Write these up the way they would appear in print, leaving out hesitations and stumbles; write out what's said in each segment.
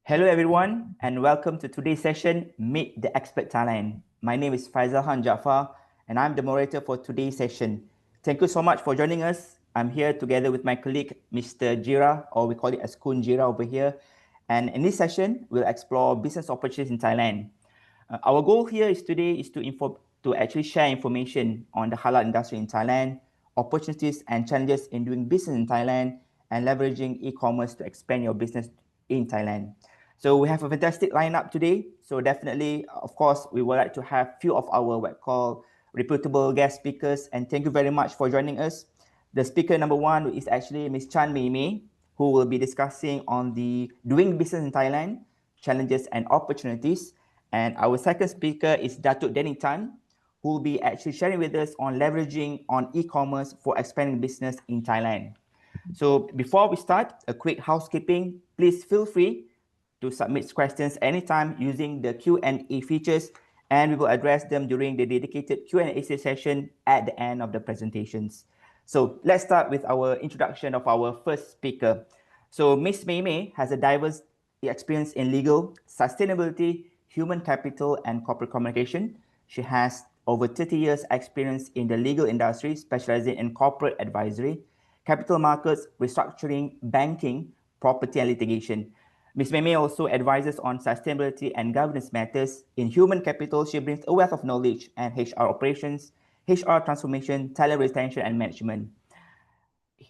Hello everyone and welcome to today's session, Meet the Expert Thailand. My name is Faisal Han Jaafar and I'm the moderator for today's session. Thank you so much for joining us. I'm here together with my colleague, Mr. Jira, or we call it as Kun Jira over here. And in this session, we'll explore business opportunities in Thailand. Our goal here is today is to actually share information on the halal industry in Thailand, opportunities and challenges in doing business in Thailand, and leveraging e-commerce to expand your business in Thailand. So we have a fantastic lineup today. So definitely, of course, we would like to have few of our what call reputable guest speakers. And thank you very much for joining us. The speaker number one is actually Ms. Chan Mei Mei, who will be discussing on the doing business in Thailand, challenges and opportunities. And our second speaker is Datuk Danny Tan, who will be actually sharing with us on leveraging on e-commerce for expanding business in Thailand. So before we start, a quick housekeeping. Please feel free to submit questions anytime using the Q&A features, and we will address them during the dedicated Q&A session at the end of the presentations. So let's start with our introduction of our first speaker. So Ms. Mei Mei has a diverse experience in legal, sustainability, human capital, and corporate communication. She has over 30 years experience in the legal industry, specializing in corporate advisory, capital markets, restructuring, banking, property, and litigation. Ms. Mei Mei also advises on sustainability and governance matters. In human capital, she brings a wealth of knowledge and HR operations, HR transformation, talent retention, and management.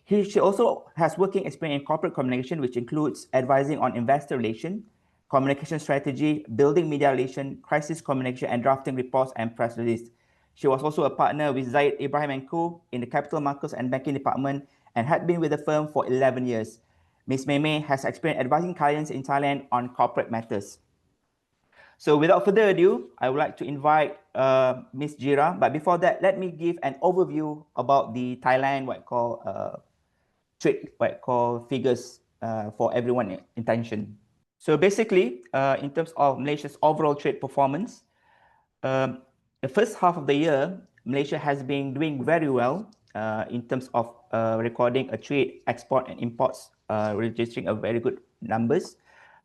She also has working experience in corporate communication, which includes advising on investor relations, communication strategy, building media relations, crisis communication, and drafting reports and press releases. She was also a partner with Zaid Ibrahim & Co. in the capital markets and banking department and had been with the firm for 11 years. Ms. Mei Mei has experience advising clients in Thailand on corporate matters. So without further ado, I would like to invite Ms. Jira. But before that, let me give an overview about the Thailand trade figures for everyone intention. So basically, in terms of Malaysia's overall trade performance, the first half of the year, Malaysia has been doing very well in terms of recording a trade, export and imports, registering a very good numbers.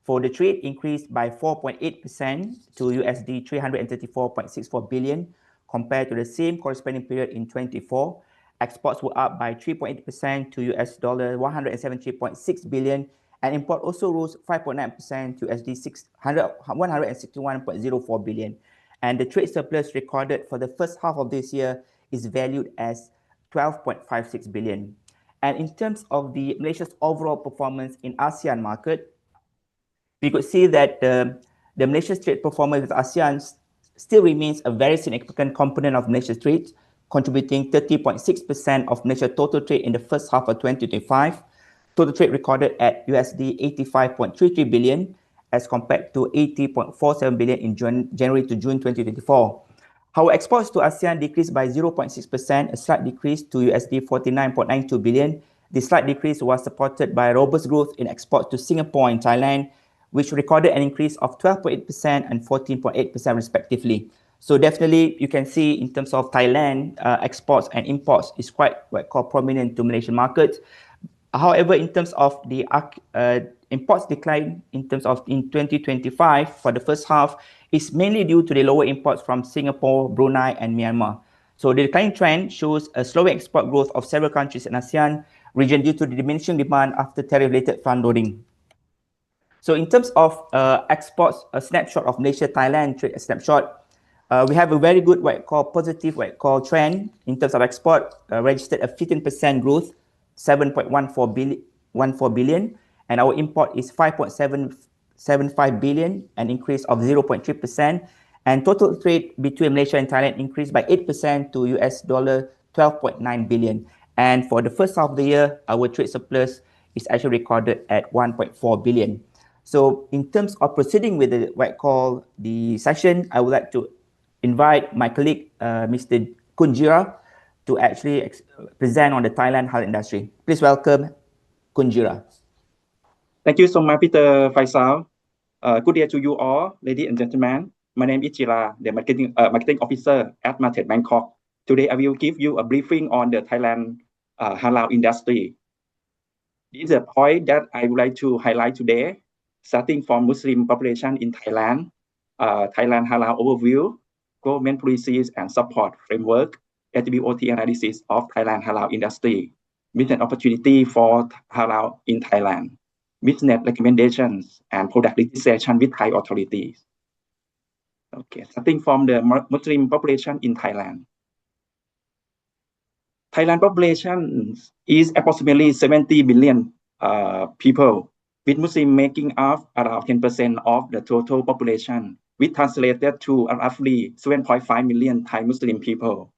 For the trade, increased by 4.8% to USD 334.64 billion compared to the same corresponding period in 2024. Exports were up by 3.8% to US dollar 173.6 billion, and import also rose 5.9% to USD 161.04 billion. And the trade surplus recorded for the first half of this year is valued as 12.56 billion. And in terms of the Malaysia's overall performance in ASEAN market, we could see that the Malaysia's trade performance with ASEAN still remains a very significant component of Malaysia's trade, contributing 30.6% of Malaysia's total trade in the first half of 2025. Total trade recorded at USD 85.33 billion as compared to 80.47 billion in January to June 2024. Our exports to ASEAN decreased by 0.6%, a slight decrease to USD 49.92 billion. This slight decrease was supported by robust growth in exports to Singapore and Thailand, which recorded an increase of 12.8% and 14.8% respectively. So definitely you can see in terms of Thailand, exports and imports is quite what called prominent to Malaysian market. However, in terms of the imports decline in terms of in 2025 for the first half is mainly due to the lower imports from Singapore, Brunei and Myanmar. So the declining trend shows a slower export growth of several countries in ASEAN region due to the diminishing demand after tariff-related front loading. So in terms of exports, a snapshot of Malaysia-Thailand trade snapshot, we have a very good positive trend in terms of export, registered a 15% growth, 7.14 billion, and our import is 5.775 billion, an increase of 0.3%, and total trade between Malaysia and Thailand increased by 8% to US dollar 12.9 billion. And for the first half of the year, our trade surplus is actually recorded at 1.4 billion. So in terms of proceeding with the session, I would like to invite my colleague, Mr. Kun Jira, to actually present on the Thailand halal industry. Please welcome Kun Jira. Thank you so much, Peter Faisal. Good day to you all, ladies and gentlemen. My name is Jira, the marketing officer at MATRADE Bangkok. Today, I will give you a briefing on the Thailand halal industry. This is a point that I would like to highlight today. starting from Muslim population in Thailand, Thailand Halal overview, government policies and support framework, AWOT analysis of Thailand Halal industry, business opportunity for Halal in Thailand, business recommendations and product registration with Thai authorities. Okay, starting from the Muslim population in Thailand. Thailand population is approximately 70 million people, with Muslim making up around 10% of the total population, which translated to roughly 7.5 million Thai Muslim people.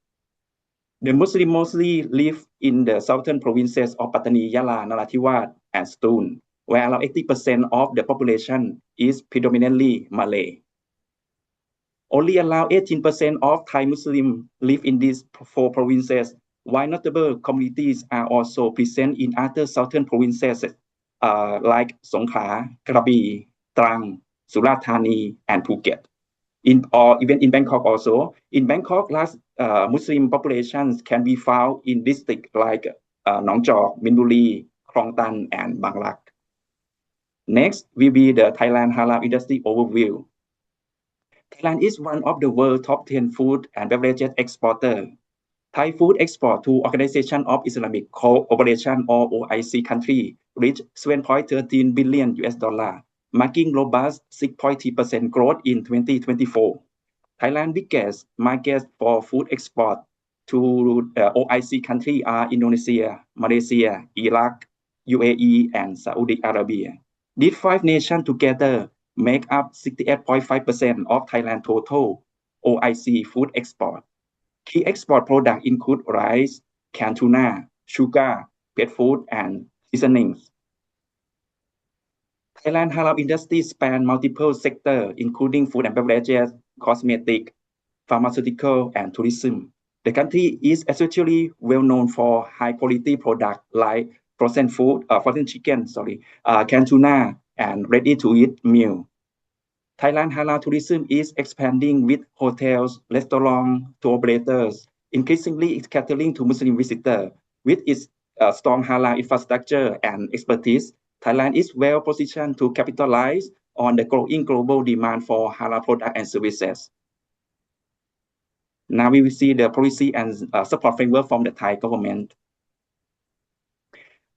The Muslim mostly live in the southern provinces of Pattani, Yala, Narathiwat, and Ston, where around 80% of the population is predominantly Malay. Only around 18% of Thai Muslims live in these 4 provinces, while notable communities are also present in other southern provinces like Songkhla, Krabi, Trang, Surat Thani, and Phuket. Even in Bangkok also. In Bangkok, large Muslim populations can be found in districts like Nong Jok, Minburi, Krong Tan, and Bang Lak. Next will be the Thailand Halal industry overview. Thailand is one of the world's top 10 food and beverages exporters. Thai food export to Organization of Islamic Cooperation or OIC country reached $7.13 billion, marking robust 6.3% growth in 2024. Thailand's biggest markets for food export to OIC countries are Indonesia, Malaysia, Iraq, UAE, and Saudi Arabia. These 5 nations together make up 68.5% of Thailand's total OIC food export. Key export products include rice, canned tuna, sugar, pet food, and seasonings. Thailand Halal industry spans multiple sectors, including food and beverages, cosmetic, pharmaceutical, and tourism. The country is especially well known for high-quality products like frozen chicken, canned tuna, and ready-to-eat meal. Thailand Halal tourism is expanding with hotels, restaurants, tour operators, increasingly catering to Muslim visitors. With its strong Halal infrastructure and expertise, Thailand is well positioned to capitalize on the growing global demand for Halal products and services. Now we will see the policy and support framework from the Thai government.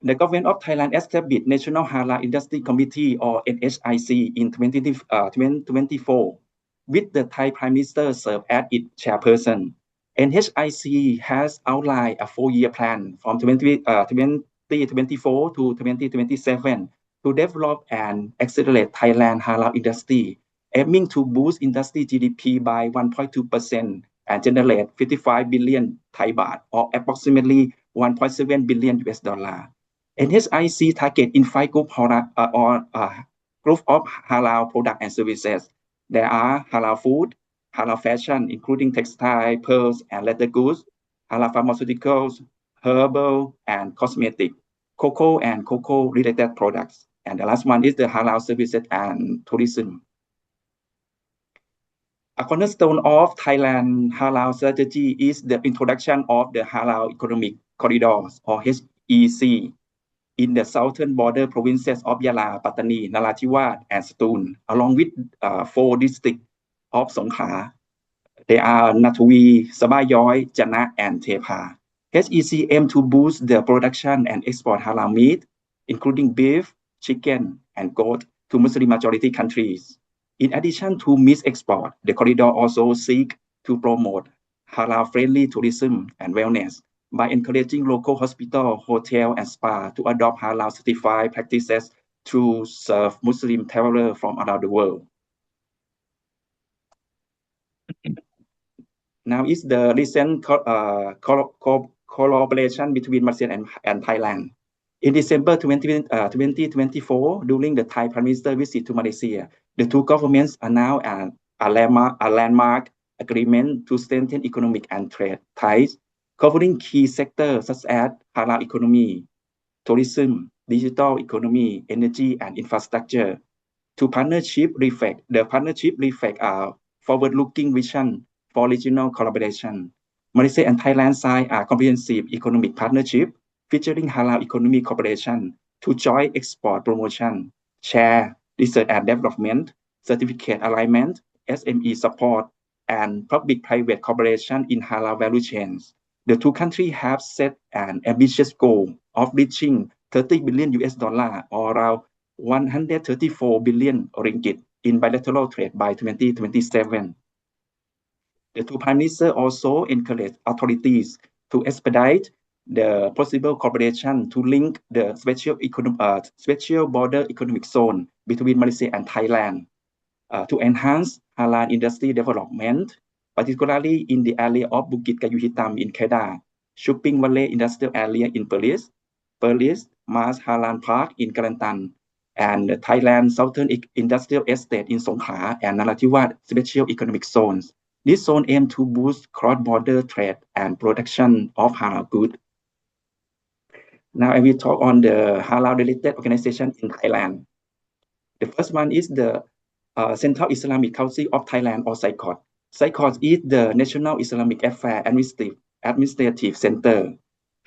The government of Thailand established National Halal Industry Committee or NHIC in 2024, with the Thai Prime Minister serve as its chairperson. NHIC has outlined a 4-year plan from 2024 to 2027 to develop and accelerate Thailand Halal industry, aiming to boost industry GDP by 1.2% and generate 55 billion Thai baht or approximately $1.7 billion. NHIC target in 5 group of halal products and services. There are halal food, halal fashion, including textile, pearls, and leather goods, halal pharmaceuticals, herbal, and cosmetic, cocoa and cocoa-related products. And the last one is the halal services and tourism. A cornerstone of Thailand Halal strategy is the introduction of the Halal Economic Corridors, or HEC, in the southern border provinces of Yala, Pattani, Narathiwat, and Ston, along with 4 districts of Songkhla. They are Natui, Sabayoi, Jana, and Tepa. HEC aims to boost the production and export halal meat, including beef, chicken, and goat, to Muslim majority countries. In addition to meat export, the corridor also seeks to promote halal-friendly tourism and wellness by encouraging local hospital, hotel, and spa to adopt halal-certified practices to serve Muslim travelers from around the world. Now is the recent collaboration between Malaysia and Thailand. In December 2024, during the Thai Prime Minister visit to Malaysia, the 2 governments announced a landmark agreement to strengthen economic and trade ties, covering key sectors such as halal economy, tourism, digital economy, energy, and infrastructure. The partnership reflects a forward-looking vision for regional collaboration. Malaysia and Thailand signed a comprehensive economic partnership featuring halal economy cooperation to joint export promotion, share research and development, certificate alignment, SME support, and public-private cooperation in halal value chains. The two countries have set an ambitious goal of reaching 30 billion US dollar or around 134 billion ringgit in bilateral trade by 2027. The two prime ministers also encourage authorities to expedite the possible cooperation to link the special border economic zone between Malaysia and Thailand to enhance halal industry development, particularly in the area of Bukit Kayu Hitam in Kedah, Shopping Valley Industrial Area in Perlis, Mars Halal Park in Kelantan, and the Thailand Southern Industrial Estate in Songkhla and Narathiwat Special Economic Zones. This zone aims to boost cross-border trade and production of halal goods. Now I will talk on the halal-related organization in Thailand. The first one is the Central Islamic Council of Thailand, or CICOT. CICOT is the National Islamic Affairs Administrative Center.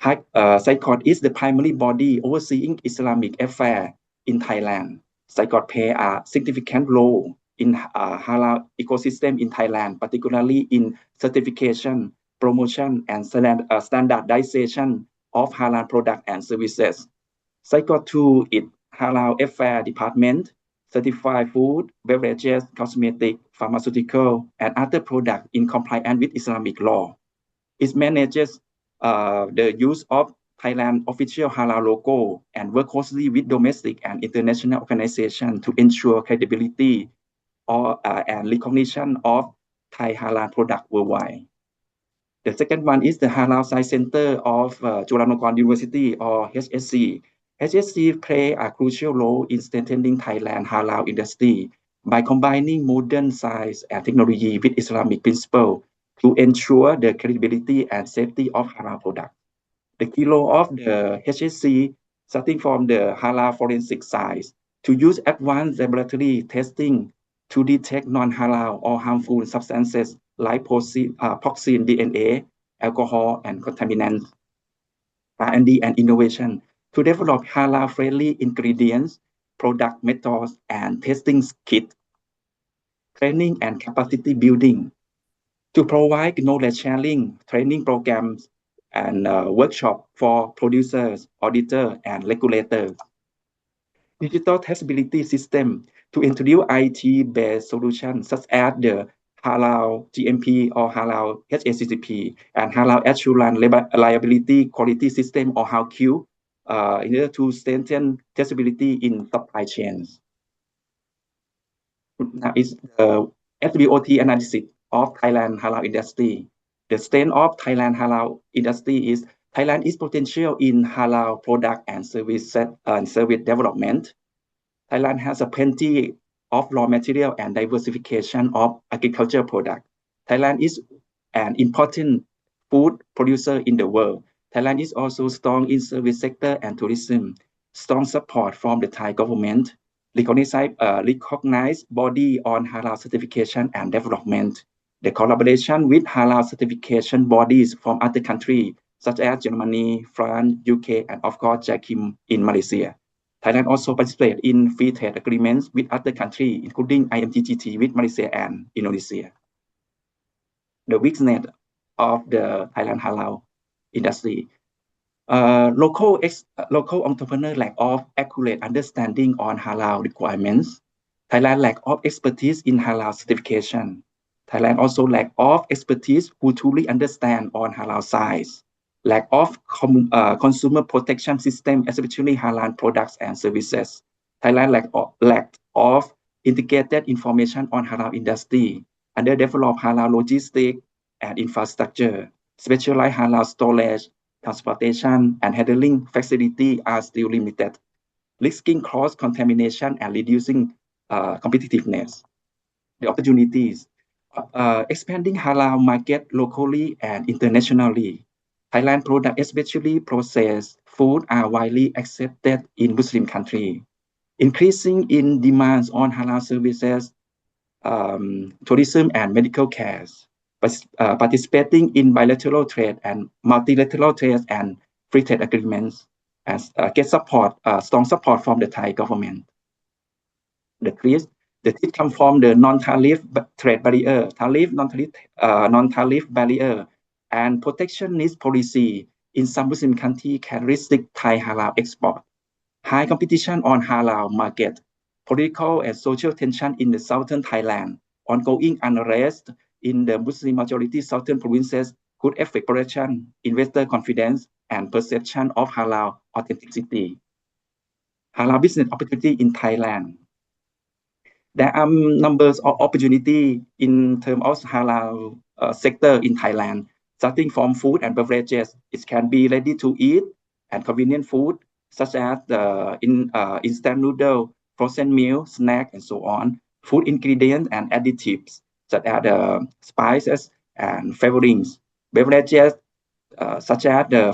CICOT is the primary body overseeing Islamic affairs in Thailand. CICOT plays a significant role in halal ecosystem in Thailand, particularly in certification, promotion, and standardization of halal products and services. CICOT through its halal affairs department certify food, beverages, cosmetic, pharmaceutical, and other products in compliance with Islamic law. It manages the use of Thailand official halal logo and work closely with domestic and international organizations to ensure credibility and recognition of Thai halal products worldwide. The second one is the Halal Science Center of Chulalongkorn University, or HSC. HSC play a crucial role in strengthening Thailand halal industry by combining modern science and technology with Islamic principles to ensure the credibility and safety of halal products. The key role of the HSC, starting from the halal forensic science, to use advanced laboratory testing to detect non-halal or harmful substances like toxin, DNA, alcohol, and contaminants. R&D and innovation to develop halal-friendly ingredients, product methods, and testing kits. Training and capacity building to provide knowledge sharing, training programs, and workshops for producers, auditors, and regulators. Digital traceability system to introduce IT-based solutions such as the Halal GMP or Halal HACCP and Halal Assurance Liability Quality System or HALQ in order to strengthen traceability in supply chains. Now is the SWOT analysis of Thailand halal industry. The strength of Thailand halal industry is Thailand is potential in halal product and service development. Thailand has a plenty of raw material and diversification of agricultural products. Thailand is an important food producer in the world. Thailand is also strong in service sector and tourism. Strong support from the Thai government. Recognized body on halal certification and development. The collaboration with halal certification bodies from other countries such as Germany, France, UK, and of course JAKIM in Malaysia. Thailand also participates in free trade agreements with other countries, including IMTGT with Malaysia and Indonesia. The weakness of the Thailand halal industry. Local entrepreneur lack of accurate understanding on halal requirements. Thailand lack of expertise in halal certification. Thailand also lack of expertise who truly understand on halal science. Lack of consumer protection system, especially halal products and services. Thailand lack of integrated information on halal industry. Underdeveloped halal logistic and infrastructure. Specialized halal storage, transportation, and handling facility are still limited, risking cross-contamination and reducing competitiveness. The opportunities, expanding halal market locally and internationally. Thailand products, especially processed food, are widely accepted in Muslim countries. Increasing in demands on halal services, tourism, and medical care. Participating in bilateral trade and multilateral trade and free trade agreements, and get strong support from the Thai government. the teeth. The teeth come from the non-tariff trade barrier, non-tariff barrier, and protectionist policy in some Muslim countries can restrict Thai halal export. High competition on halal market, political and social tension in the southern Thailand, ongoing unrest in the Muslim majority southern provinces could affect production, investor confidence, and perception of halal authenticity. Halal business opportunity in Thailand. There are numbers of opportunity in terms of halal sector in Thailand, starting from food and beverages. It can be ready to eat and convenient food, such as instant noodle, frozen meal, snack, and so on. Food ingredients and additives, such as spices and flavorings. Beverages, such as the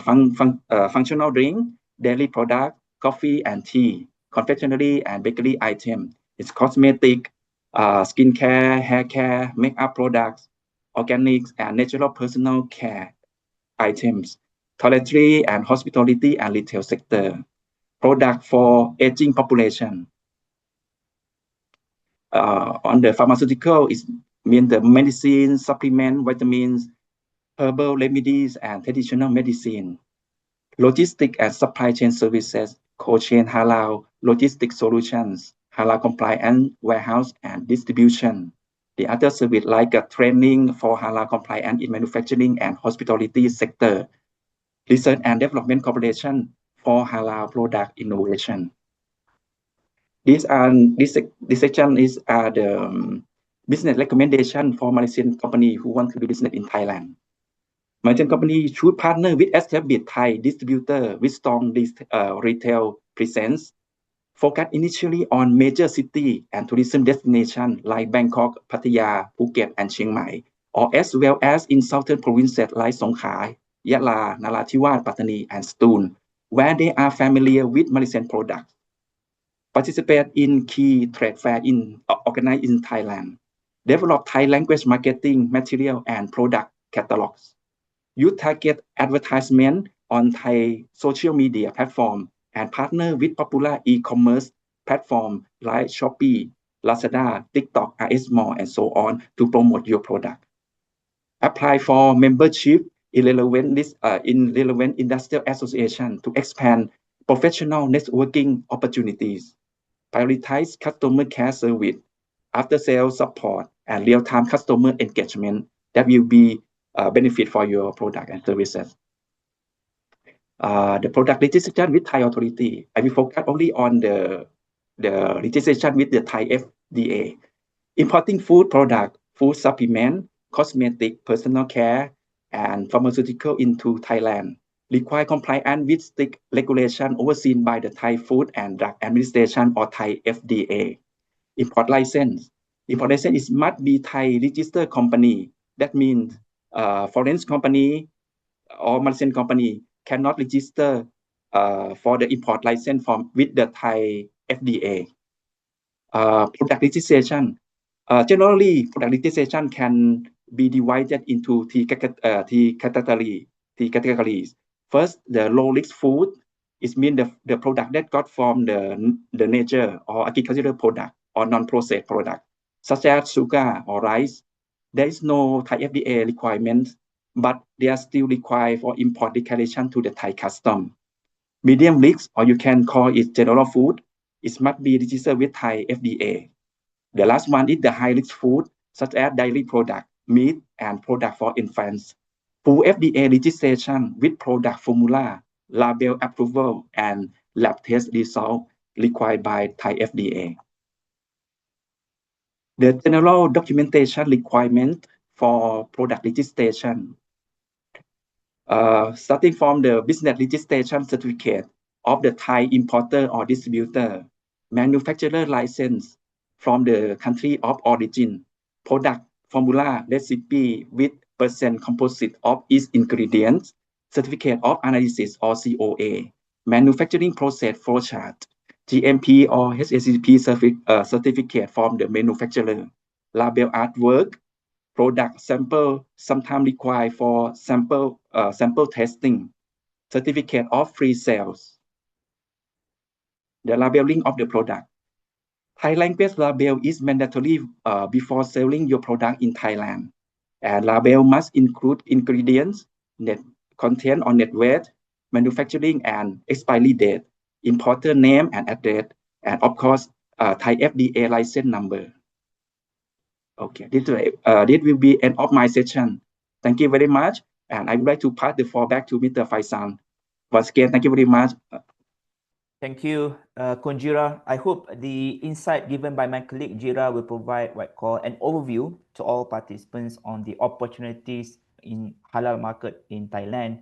functional drink, dairy product, coffee and tea, confectionery and bakery items. It's cosmetic, skincare, hair care, makeup products, organics and natural personal care items, toiletry and hospitality and retail sector, product for aging population. On the pharmaceutical, it means the medicine, supplement, vitamins, herbal remedies, and traditional medicine. Logistic and supply chain services, cold chain halal, logistic solutions, halal compliant warehouse and distribution. The other service like training for halal compliant in manufacturing and hospitality sector, research and development cooperation for halal product innovation. This section is the business recommendation for Malaysian company who want to do business in Thailand. Malaysian company should partner with established Thai distributor with strong retail presence, focus initially on major city and tourism destination like Bangkok, Pattaya, Phuket, and Chiang Mai, or as well as in southern provinces like Songkhla, Yatla, Narathiwat, Pattani, and Ston, where they are familiar with Malaysian products. Participate in key trade fair organized in Thailand. Develop Thai language marketing material and product catalogs. Use target advertisement on Thai social media platform and partner with popular e-commerce platform like Shopee, Lazada, TikTok, RS Mall, and so on to promote your product. Apply for membership in relevant industrial association to expand professional networking opportunities. Prioritize customer care service, after-sales support, and real-time customer engagement that will be benefit for your product and services. The product registration with Thai authority. I will focus only on the registration with the Thai FDA. Importing food product, food supplement, cosmetic, personal care, and pharmaceutical into Thailand require compliance with strict regulation overseen by the Thai Food and Drug Administration or Thai FDA. Import license. Import license must be Thai registered company. That means foreign company or Malaysian company cannot register for the import license with the Thai FDA. Product registration. Generally, product registration can be divided into three categories. First, the low-risk food. It means the product that got from the nature or agricultural product or non-processed product, such as sugar or rice. There is no Thai FDA requirement, but they are still required for import declaration to the Thai custom. Medium risk, or you can call it general food, it must be registered with Thai FDA. The last one is the high-risk food, such as dairy product, meat, and product for infants. Full FDA registration with product formula, label approval, and lab test result required by Thai FDA. The general documentation requirement for product registration. Starting from the business registration certificate of the Thai importer or distributor, manufacturer license from the country of origin, product formula recipe with percent composite of its ingredients, certificate of analysis or COA, manufacturing process flowchart, GMP or HACCP certificate from the manufacturer, label artwork, product sample sometimes required for sample testing, certificate of free sales, the labeling of the product. Thai language label is mandatory before selling your product in Thailand. And label must include ingredients, net content or net weight, manufacturing and expiry date, importer name and address, and of course, Thai FDA license number. Okay, this will be end of my session. Thank you very much. And I would like to pass the floor back to Mr. Faisal. Once again, thank you very much. Thank you, Konjira. I hope the insight given by my colleague Jira will provide what I call an overview to all participants on the opportunities in halal market in Thailand.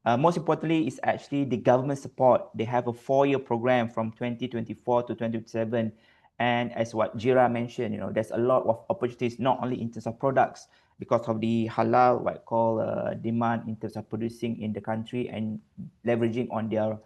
Most importantly, is actually the government support. They have a 4-year program from 2024 to 2027. And as what Jira mentioned, there's a lot of opportunities, not only in terms of products, because of the halal, what I call demand in terms of producing in the country and leveraging on their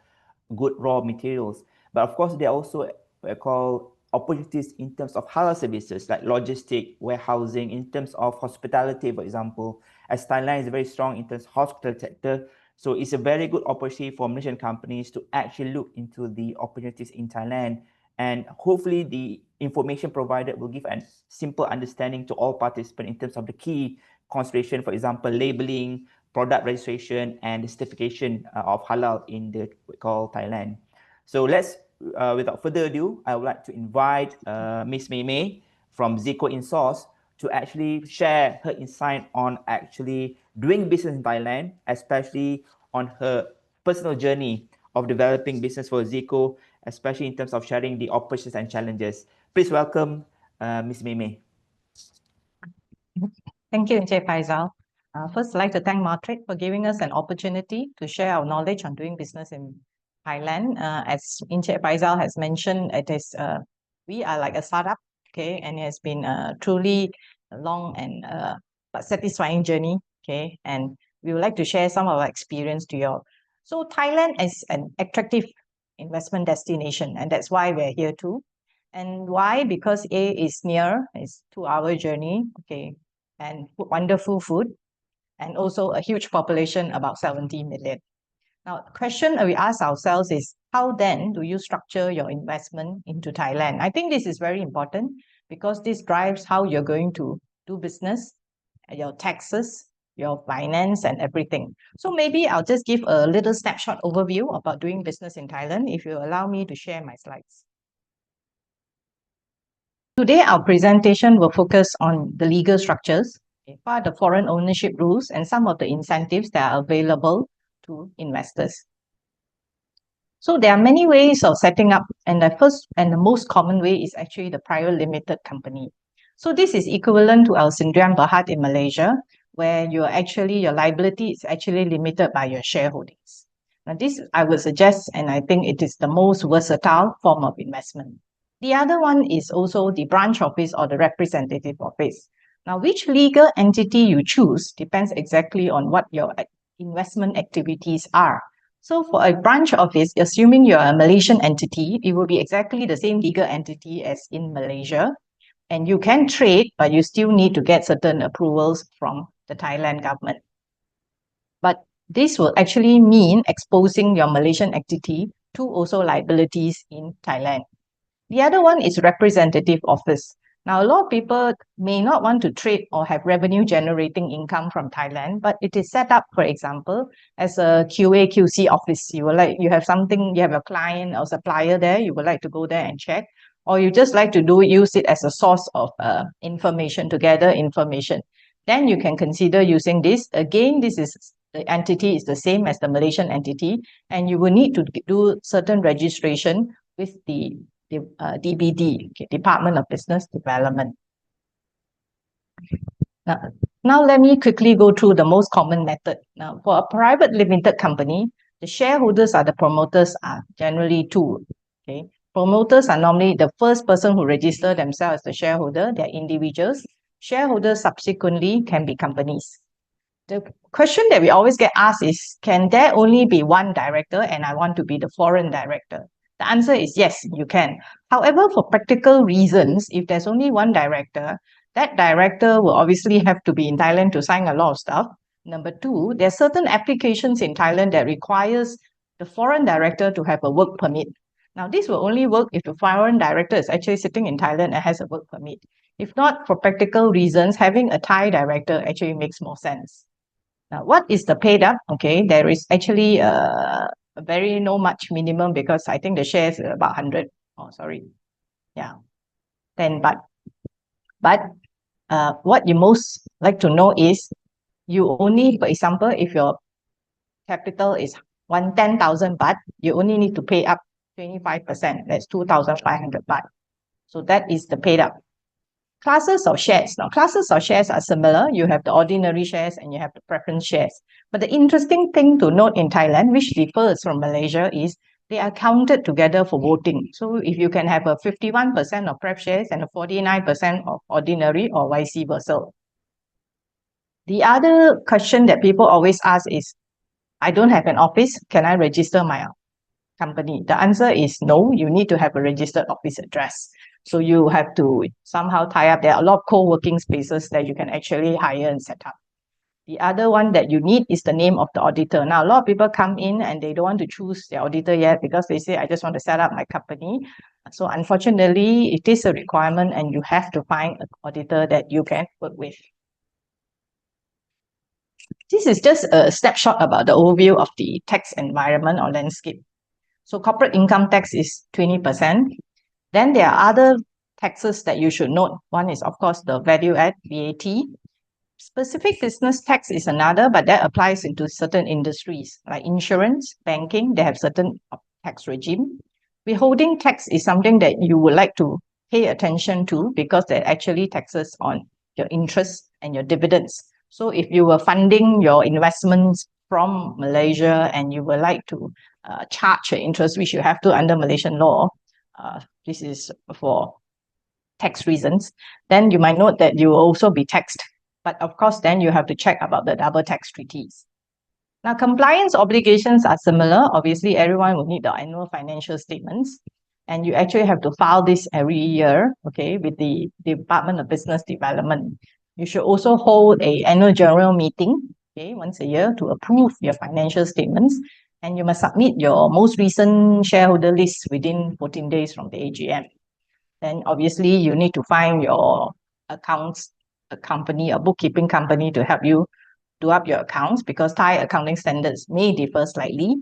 good raw materials. But of course, there are also what I call opportunities in terms of halal services like logistic, warehousing, in terms of hospitality, for example, as Thailand is very strong in terms of hospital sector. So it's a very good opportunity for Malaysian companies to actually look into the opportunities in Thailand. And hopefully the information provided will give a simple understanding to all participants in terms of the key consideration, for example, labeling, product registration, and the certification of halal in the we call Thailand. So let's, without further ado, I would like to invite Miss Mei Mei from Zico InSource to actually share her insight on actually doing business in Thailand, especially on her personal journey of developing business for Zico, especially in terms of sharing the opportunities and challenges. Please welcome Miss Mei Mei. Thank you, Encik Faisal. First, I'd like to thank MATRADE for giving us an opportunity to share our knowledge on doing business in Thailand. As Encik Faisal has mentioned, we are like a startup, okay, and it has been a truly long and but satisfying journey, okay, and we would like to share some of our experience to you all. So Thailand is an attractive investment destination, and that's why we're here too. And why? Because A is near, it's 2-hour journey, okay, and wonderful food, and also a huge population, about 70 million. Now, the question we ask ourselves is, how then do you structure your investment into Thailand? I think this is very important because this drives how you're going to do business, your taxes, your finance, and everything. So maybe I'll just give a little snapshot overview about doing business in Thailand, if you allow me to share my slides. Today, our presentation will focus on the legal structures, part of the foreign ownership rules, and some of the incentives that are available to investors. So there are many ways of setting up, and the first and the most common way is actually the private limited company. So this is equivalent to our Sdn Bhd in Malaysia, where your liability is actually limited by your shareholdings. Now this I would suggest, and I think it is the most versatile form of investment. The other one is also the branch office or the representative office. Now, which legal entity you choose depends exactly on what your investment activities are. So for a branch office, assuming you're a Malaysian entity, it will be exactly the same legal entity as in Malaysia. And you can trade, but you still need to get certain approvals from the Thailand government. But this will actually mean exposing your Malaysian entity to also liabilities in Thailand. The other one is representative office. Now, a lot of people may not want to trade or have revenue generating income from Thailand, but it is set up, for example, as a QA QC office. You have a client or supplier there, you would like to go there and check, or you just like to use it as a source of information to gather information. Then you can consider using this. Again, the entity is the same as the Malaysian entity, and you will need to do certain registration with the DBD, okay, Department of Business Development. Now let me quickly go through the most common method. Now, for a private limited company, the shareholders are the promoters are generally two. Okay, promoters are normally the first person who register themselves as the shareholder. They're individuals. Shareholders subsequently can be companies. The question that we always get asked is, can there only be one director and I want to be the foreign director? The answer is yes, you can. However, for practical reasons, if there's only one director, that director will obviously have to be in Thailand to sign a lot of stuff. Number two, there are certain applications in Thailand that requires the foreign director to have a work permit. Now, this will only work if the foreign director is actually sitting in Thailand and has a work permit. If not, for practical reasons, having a Thai director actually makes more sense. Now, what is the paid up? Okay, there is actually a very no much minimum because I think the shares are about 100. Oh, sorry. Yeah, 10 baht. But what you most like to know is you only, for example, if your capital is 10,000 baht, you only need to pay up 25%. That's 2,500 baht. So that is the paid up. Classes of shares. Now, classes of shares are similar. You have the ordinary shares and you have the preference shares. But the interesting thing to note in Thailand, which differs from Malaysia, is they are counted together for voting. So if you can have a 51% of pref shares and a 49% of ordinary or vice versa. The other question that people always ask is, I don't have an office, can I register my company? The answer is no, you need to have a registered office address. So you have to somehow tie up. There are a lot of co-working spaces that you can actually hire and set up. The other one that you need is the name of the auditor. Now, a lot of people come in and they don't want to choose their auditor yet because they say, I just want to set up my company. So unfortunately, it is a requirement and you have to find an auditor that you can work with. This is just a snapshot about the overview of the tax environment or landscape. So corporate income tax is 20%. Then there are other taxes that you should note. One is, of course, the value add, VAT. Specific business tax is another, but that applies into certain industries like insurance, banking. They have certain tax regime. Withholding tax is something that you would like to pay attention to because that actually taxes on your interest and your dividends. So if you were funding your investments from Malaysia and you would like to charge your interest, which you have to under Malaysian law, this is for tax reasons, then you might note that you will also be taxed. But of course, then you have to check about the double tax treaties. Now, compliance obligations are similar. Obviously, everyone will need the annual financial statements. And you actually have to file this every year, okay, with the Department of Business Development. You should also hold an annual general meeting, okay, once a year to approve your financial statements. And you must submit your most recent shareholder list within 14 days from the AGM. Then obviously you need to find your accounts, a company, a bookkeeping company to help you do up your accounts because Thai accounting standards may differ slightly.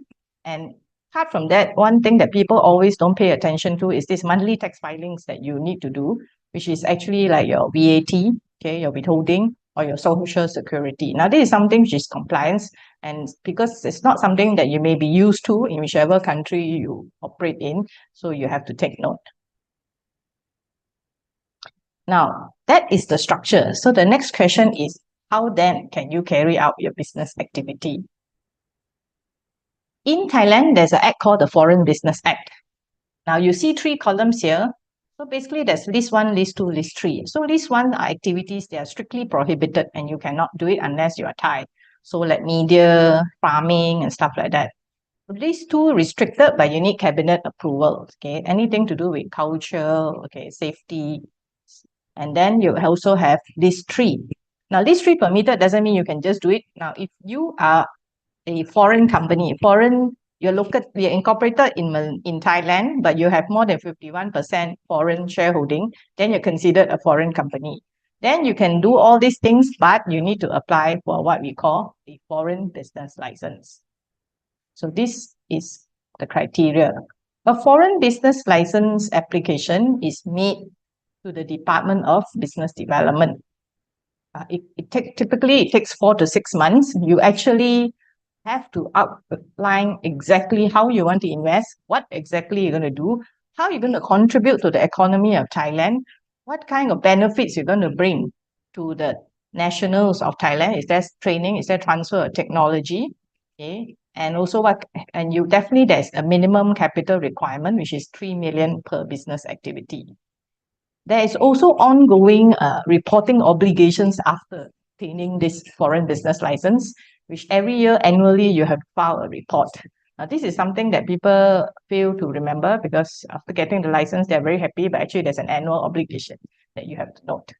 And apart from that, one thing that people always don't pay attention to is this monthly tax filings that you need to do, which is actually like your VAT, okay, your withholding, or your social security. Now, this is something which is compliance, and because it's not something that you may be used to in whichever country you operate in, so you have to take note. Now, that is the structure. So the next question is, how then can you carry out your business activity? In Thailand, there's an act called the Foreign Business Act. Now, you see 3 columns here. So basically, there's list 1, list 2, list 3. So list 1 are activities that are strictly prohibited and you cannot do it unless you are Thai. So like media, farming, and stuff like that. List 2 restricted, but you need cabinet approval. Okay, anything to do with culture, okay, safety. And then you also have list 3. Now, list 3 permitted doesn't mean you can just do it. Now, if you are a foreign company, you're incorporated in Thailand, but you have more than 51% foreign shareholding, then you're considered a foreign company. Then you can do all these things, but you need to apply for what we call a foreign business license. So this is the criteria. A foreign business license application is made to the Department of Business Development. Typically, it takes 4 to 6 months. You actually have to outline exactly how you want to invest, what exactly you're going to do, how you're going to contribute to the economy of Thailand, what kind of benefits you're going to bring to the nationals of Thailand. Is there training? Is there transfer of technology? Okay. And also there's a minimum capital requirement, which is 3 million per business activity. There is also ongoing reporting obligations after obtaining this foreign business license, which every year annually you have to file a report. Now, this is something that people fail to remember because after getting the license, they're very happy, but actually there's an annual obligation that you have to note.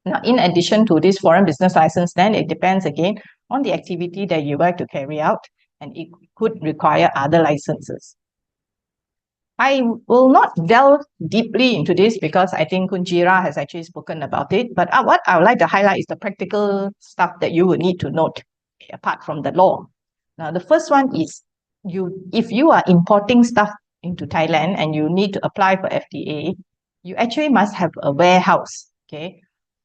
Now, in addition to this foreign business license, then it depends again on the activity that you like to carry out, and it could require other licenses. I will not delve deeply into this because I think Kunjira has actually spoken about it. But what I would like to highlight is the practical stuff that you will need to note apart from the law. Now, the first one is if you are importing stuff into Thailand and you need to apply for FTA, you actually must have a warehouse. Okay,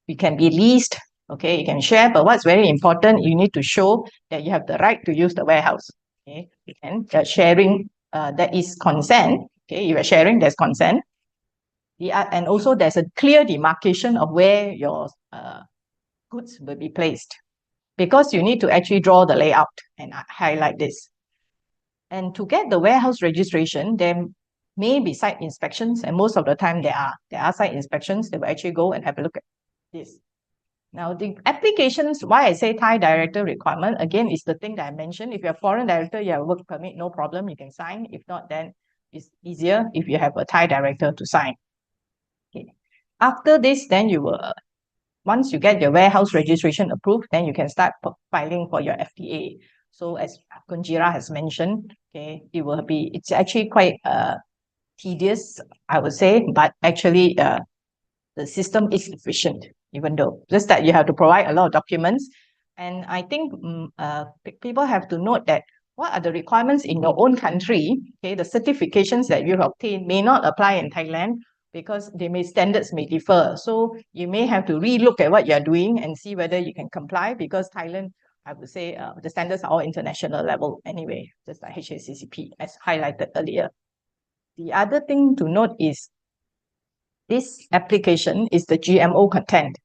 it can be leased. Okay, you can share, but what's very important, you need to show that you have the right to use the warehouse. Okay, and sharing that is consent. Okay, you are sharing, there's consent. And also there's a clear demarcation of where your goods will be placed, because you need to actually draw the layout and highlight this. And to get the warehouse registration, there may be site inspections, and most of the time there are site inspections. They will actually go and have a look at this. Now, the applications, why I say Thai director requirement, again, is the thing that I mentioned. If you're a foreign director, you have a work permit, no problem, you can sign. If not, then it's easier if you have a Thai director to sign. Okay. After this, then you will, once you get your warehouse registration approved, then you can start filing for your FTA. So as Kunjira has mentioned, okay, it's actually quite tedious, I would say, but actually the system is efficient, even though just that you have to provide a lot of documents. And I think people have to note that what are the requirements in your own country. Okay, the certifications that you obtain may not apply in Thailand because standards may differ. So you may have to relook at what you're doing and see whether you can comply, because Thailand, I would say the standards are all international level anyway, just like HACCP as highlighted earlier. The other thing to note is this application is the GMO content.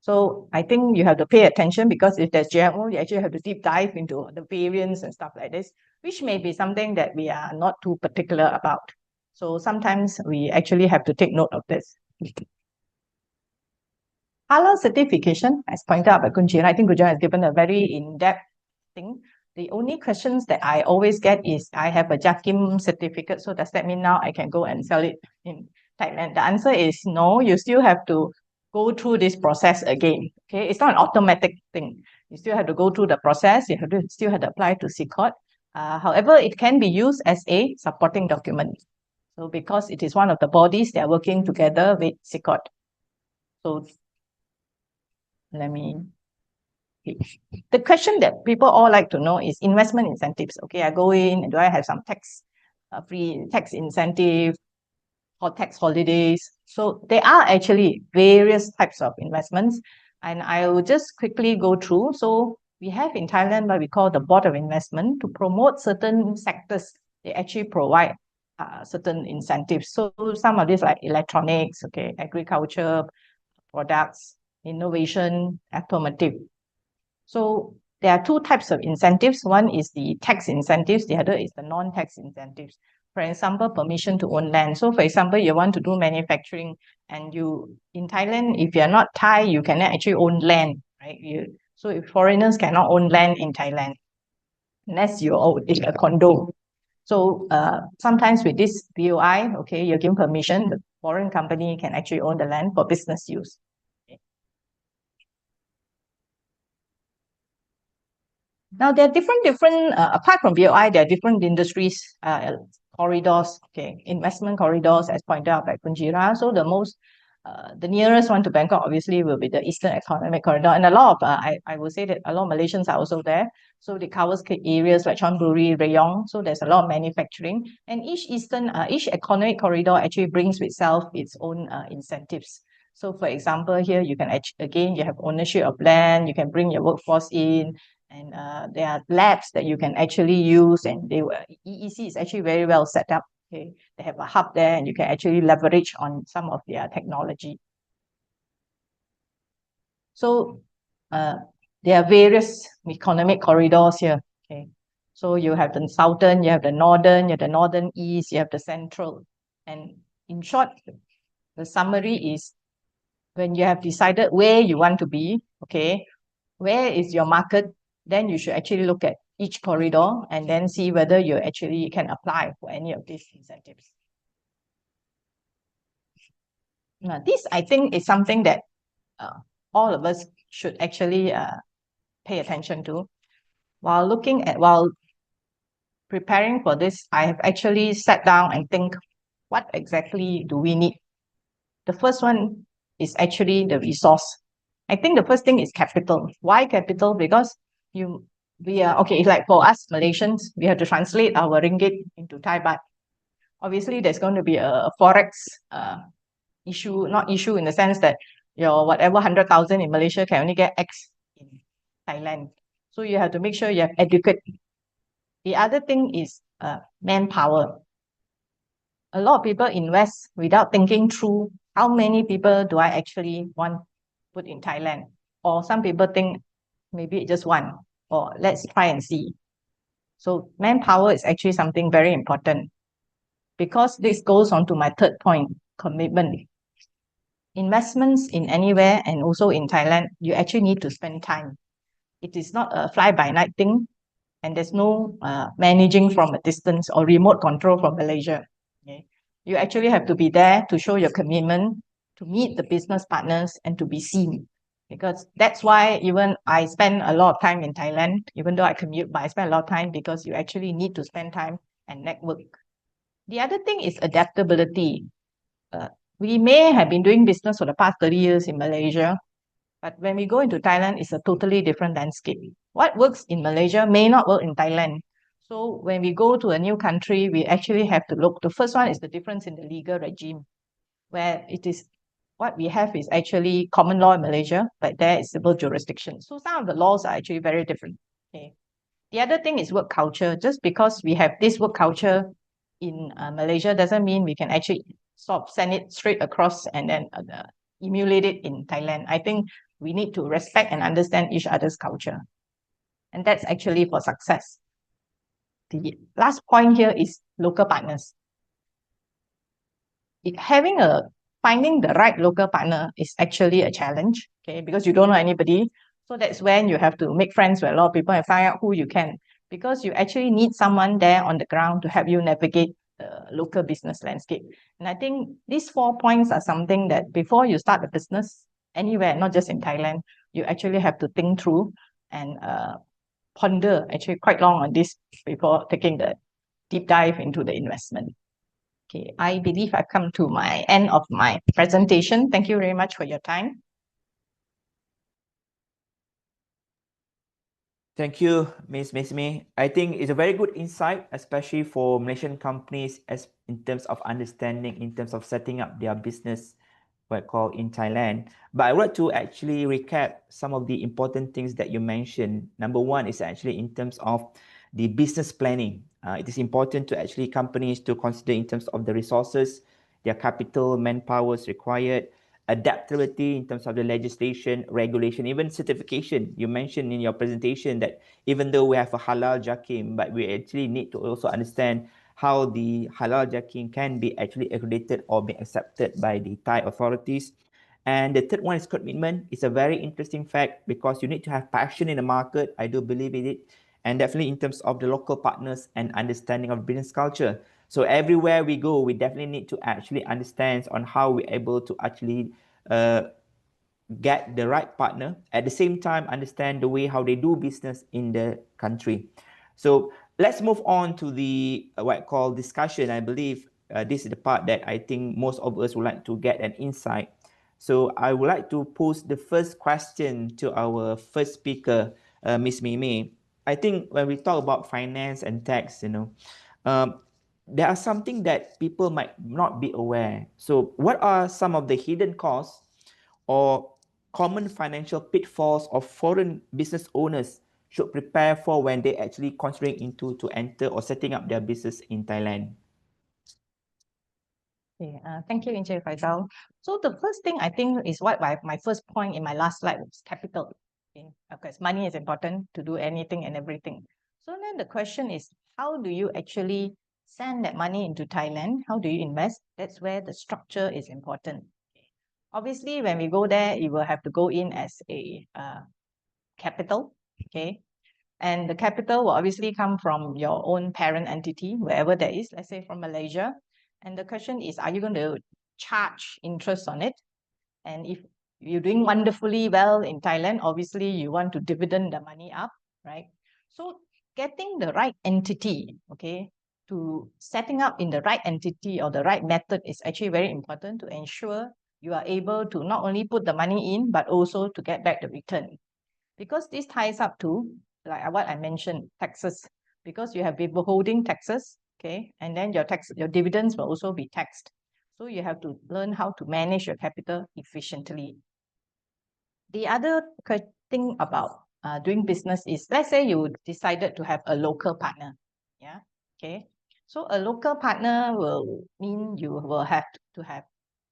So I think you have to pay attention, because if there's GMO, you actually have to deep dive into the variants and stuff like this, which may be something that we are not too particular about. So sometimes we actually have to take note of this. Halal certification, as pointed out by Kunjira, I think Kunjira has given a very in-depth thing. The only questions that I always get is, I have a JAKIM certificate, so does that mean now I can go and sell it in Thailand? The answer is no, you still have to go through this process again. Okay, it's not an automatic thing. You still have to go through the process. You still have to apply to CICOT. However, it can be used as a supporting document. So because it is one of the bodies that are working together with CICOT. So let me. The question that people all like to know is investment incentives. Okay, I go in and do I have some free tax incentive or tax holidays? So there are actually various types of investments, and I will just quickly go through. So we have in Thailand what we call the Board of Investment to promote certain sectors. They actually provide certain incentives. So some of these like electronics, okay, agriculture, products, innovation, automotive. So there are two types of incentives. One is the tax incentives. The other is the non-tax incentives. For example, permission to own land. So for example, you want to do manufacturing, and in Thailand, if you're not Thai, you cannot actually own land, right? So if foreigners cannot own land in Thailand, unless you own a condo. So sometimes with this BOI, okay, you're given permission, the foreign company can actually own the land for business use. Now, there are different apart from BOI, there are different industries, corridors, okay, investment corridors, as pointed out by Kunjira. So the nearest one to Bangkok, obviously, will be the Eastern Economic Corridor. And a lot of, I will say that a lot of Malaysians are also there. So it covers areas like Chonburi, Rayong. So there's a lot of manufacturing. And each economic corridor actually brings with itself its own incentives. So for example, here you can again, you have ownership of land, you can bring your workforce in, and there are labs that you can actually use, and EEC is actually very well set up. Okay, they have a hub there, and you can actually leverage on some of their technology. So there are various economic corridors here. Okay, so you have the southern, you have the northern, you have the northern east, you have the central. And in short, the summary is, when you have decided where you want to be, okay, where is your market, then you should actually look at each corridor and then see whether you actually can apply for any of these incentives. Now, this, I think, is something that all of us should actually pay attention to while preparing for this, I have actually sat down and think, what exactly do we need? The first one is actually the resource. I think the first thing is capital. Why capital? Because we are, okay, like for us Malaysians, we have to translate our ringgit into Thai baht. Obviously, there's going to be a forex issue, not issue in the sense that your whatever 100,000 in Malaysia can only get X in Thailand. So you have to make sure you have adequate. The other thing is manpower. A lot of people invest without thinking through how many people do I actually want to put in Thailand. Or some people think maybe just one, or let's try and see. So manpower is actually something very important, because this goes on to my third point, commitment. Investments in anywhere and also in Thailand, you actually need to spend time. It is not a fly-by-night thing, and there's no managing from a distance or remote control from Malaysia. Okay? You actually have to be there to show your commitment, to meet the business partners, and to be seen. Because that's why even I spend a lot of time in Thailand, even though I commute, but I spend a lot of time because you actually need to spend time and network. The other thing is adaptability. We may have been doing business for the past 30 years in Malaysia, but when we go into Thailand, it's a totally different landscape. What works in Malaysia may not work in Thailand. So when we go to a new country, we actually have to look. The first one is the difference in the legal regime, where it is what we have is actually common law in Malaysia, but there is civil jurisdiction. So some of the laws are actually very different. Okay. The other thing is work culture. Just because we have this work culture in Malaysia doesn't mean we can actually sort of send it straight across and then emulate it in Thailand. I think we need to respect and understand each other's culture. And that's actually for success. The last point here is local partners. Finding the right local partner is actually a challenge, okay, because you don't know anybody. So that's when you have to make friends with a lot of people and find out who you can, because you actually need someone there on the ground to help you navigate the local business landscape. And I think these 4 points are something that before you start a business anywhere, not just in Thailand, you actually have to think through and ponder actually quite long on this before taking the deep dive into the investment. Okay, I believe I've come to my end of my presentation. Thank you very much for your time. Thank you, Ms. Mesme. I think it's a very good insight, especially for Malaysian companies as in terms of understanding, in terms of setting up their business, what called in Thailand. But I would like to actually recap some of the important things that you mentioned. Number one is actually in terms of the business planning. It is important to actually companies to consider in terms of the resources, their capital, manpowers required, adaptability in terms of the legislation, regulation, even certification. You mentioned in your presentation that even though we have a halal jakim, but we actually need to also understand how the halal jakim can be actually accredited or be accepted by the Thai authorities. And the third one is commitment. It's a very interesting fact because you need to have passion in the market. I do believe in it. And definitely in terms of the local partners and understanding of business culture. So everywhere we go, we definitely need to actually understand on how we're able to actually get the right partner. At the same time, understand the way how they do business in the country. So let's move on to the what I call discussion. I believe this is the part that I think most of us would like to get an insight. So I would like to pose the first question to our first speaker, Ms. Mei. I think when we talk about finance and tax, there are something that people might not be aware. So what are some of the hidden costs or common financial pitfalls of foreign business owners should prepare for when they actually considering to enter or setting up their business in Thailand? Okay, thank you, Encik Faisal. So the first thing I think is what my first point in my last slide was capital. Okay, of course, money is important to do anything and everything. So then the question is, how do you actually send that money into Thailand? How do you invest? That's where the structure is important. Okay. Obviously, when we go there, you will have to go in as a capital. Okay. And the capital will obviously come from your own parent entity, wherever that is, let's say from Malaysia. And the question is, are you going to charge interest on it? And if you're doing wonderfully well in Thailand, obviously you want to dividend the money up, right? So getting the right entity, okay, to setting up in the right entity or the right method is actually very important to ensure you are able to not only put the money in, but also to get back the return. Because this ties up to, like what I mentioned, taxes, because you have withholding taxes, okay, and then your dividends will also be taxed. So you have to learn how to manage your capital efficiently. The other thing about doing business is, let's say you decided to have a local partner. Yeah. Okay. So a local partner will mean you will have to have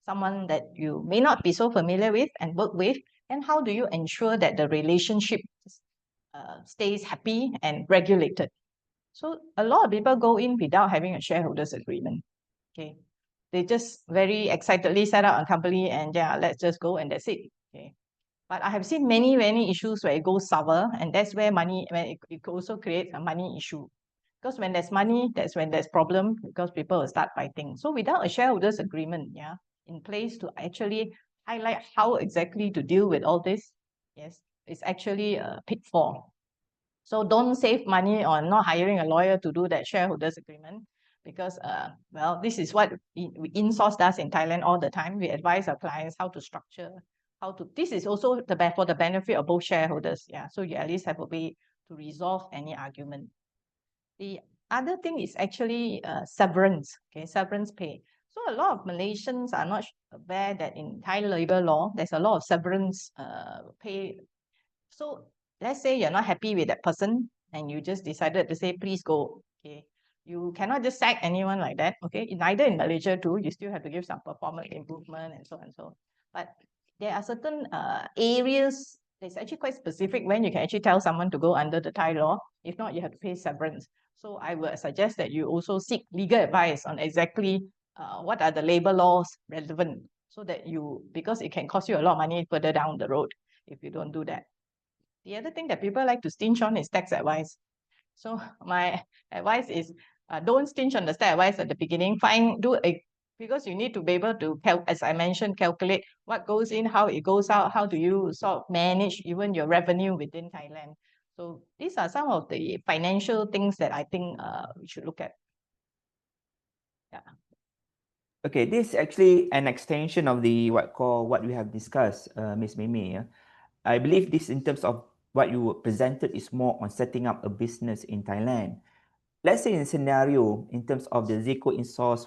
someone that you may not be so familiar with and work with. And how do you ensure that the relationship stays happy and regulated? So a lot of people go in without having a shareholders agreement. Okay. They just very excitedly set up a company and yeah, let's just go and that's it. Okay. But I have seen many, many issues where it goes sour, and that's where it also creates a money issue. Because when there's money, that's when there's problem, because people will start fighting. So without a shareholders agreement, yeah, in place to actually highlight how exactly to deal with all this, yes, it's actually a pitfall. So don't save money on not hiring a lawyer to do that shareholders agreement, because well, this is what InSource does in Thailand all the time. We advise our clients how to structure, this is also for the benefit of both shareholders. Yeah, so you at least have a way to resolve any argument. The other thing is actually severance, okay, severance pay. So a lot of Malaysians are not aware that in Thai labor law, there's a lot of severance pay. So let's say you're not happy with that person and you just decided to say, please go, okay. You cannot just sack anyone like that, okay. Neither in Malaysia too, you still have to give some performance improvement and so on and so. But there are certain areas that's actually quite specific when you can actually tell someone to go under the Thai law. If not, you have to pay severance. So I would suggest that you also seek legal advice on exactly what are the labor laws relevant, so that because it can cost you a lot of money further down the road if you don't do that. The other thing that people like to stinge on is tax advice. So my advice is don't stinge on the tax advice at the beginning. Because you need to be able to, as I mentioned, calculate what goes in, how it goes out, how do you sort of manage even your revenue within Thailand. So these are some of the financial things that I think we should look at. Yeah. Okay, this is actually an extension of what we have discussed, Ms. Mimi. I believe this, in terms of what you presented, is more on setting up a business in Thailand. Let's say in a scenario, in terms of the Zico in-source,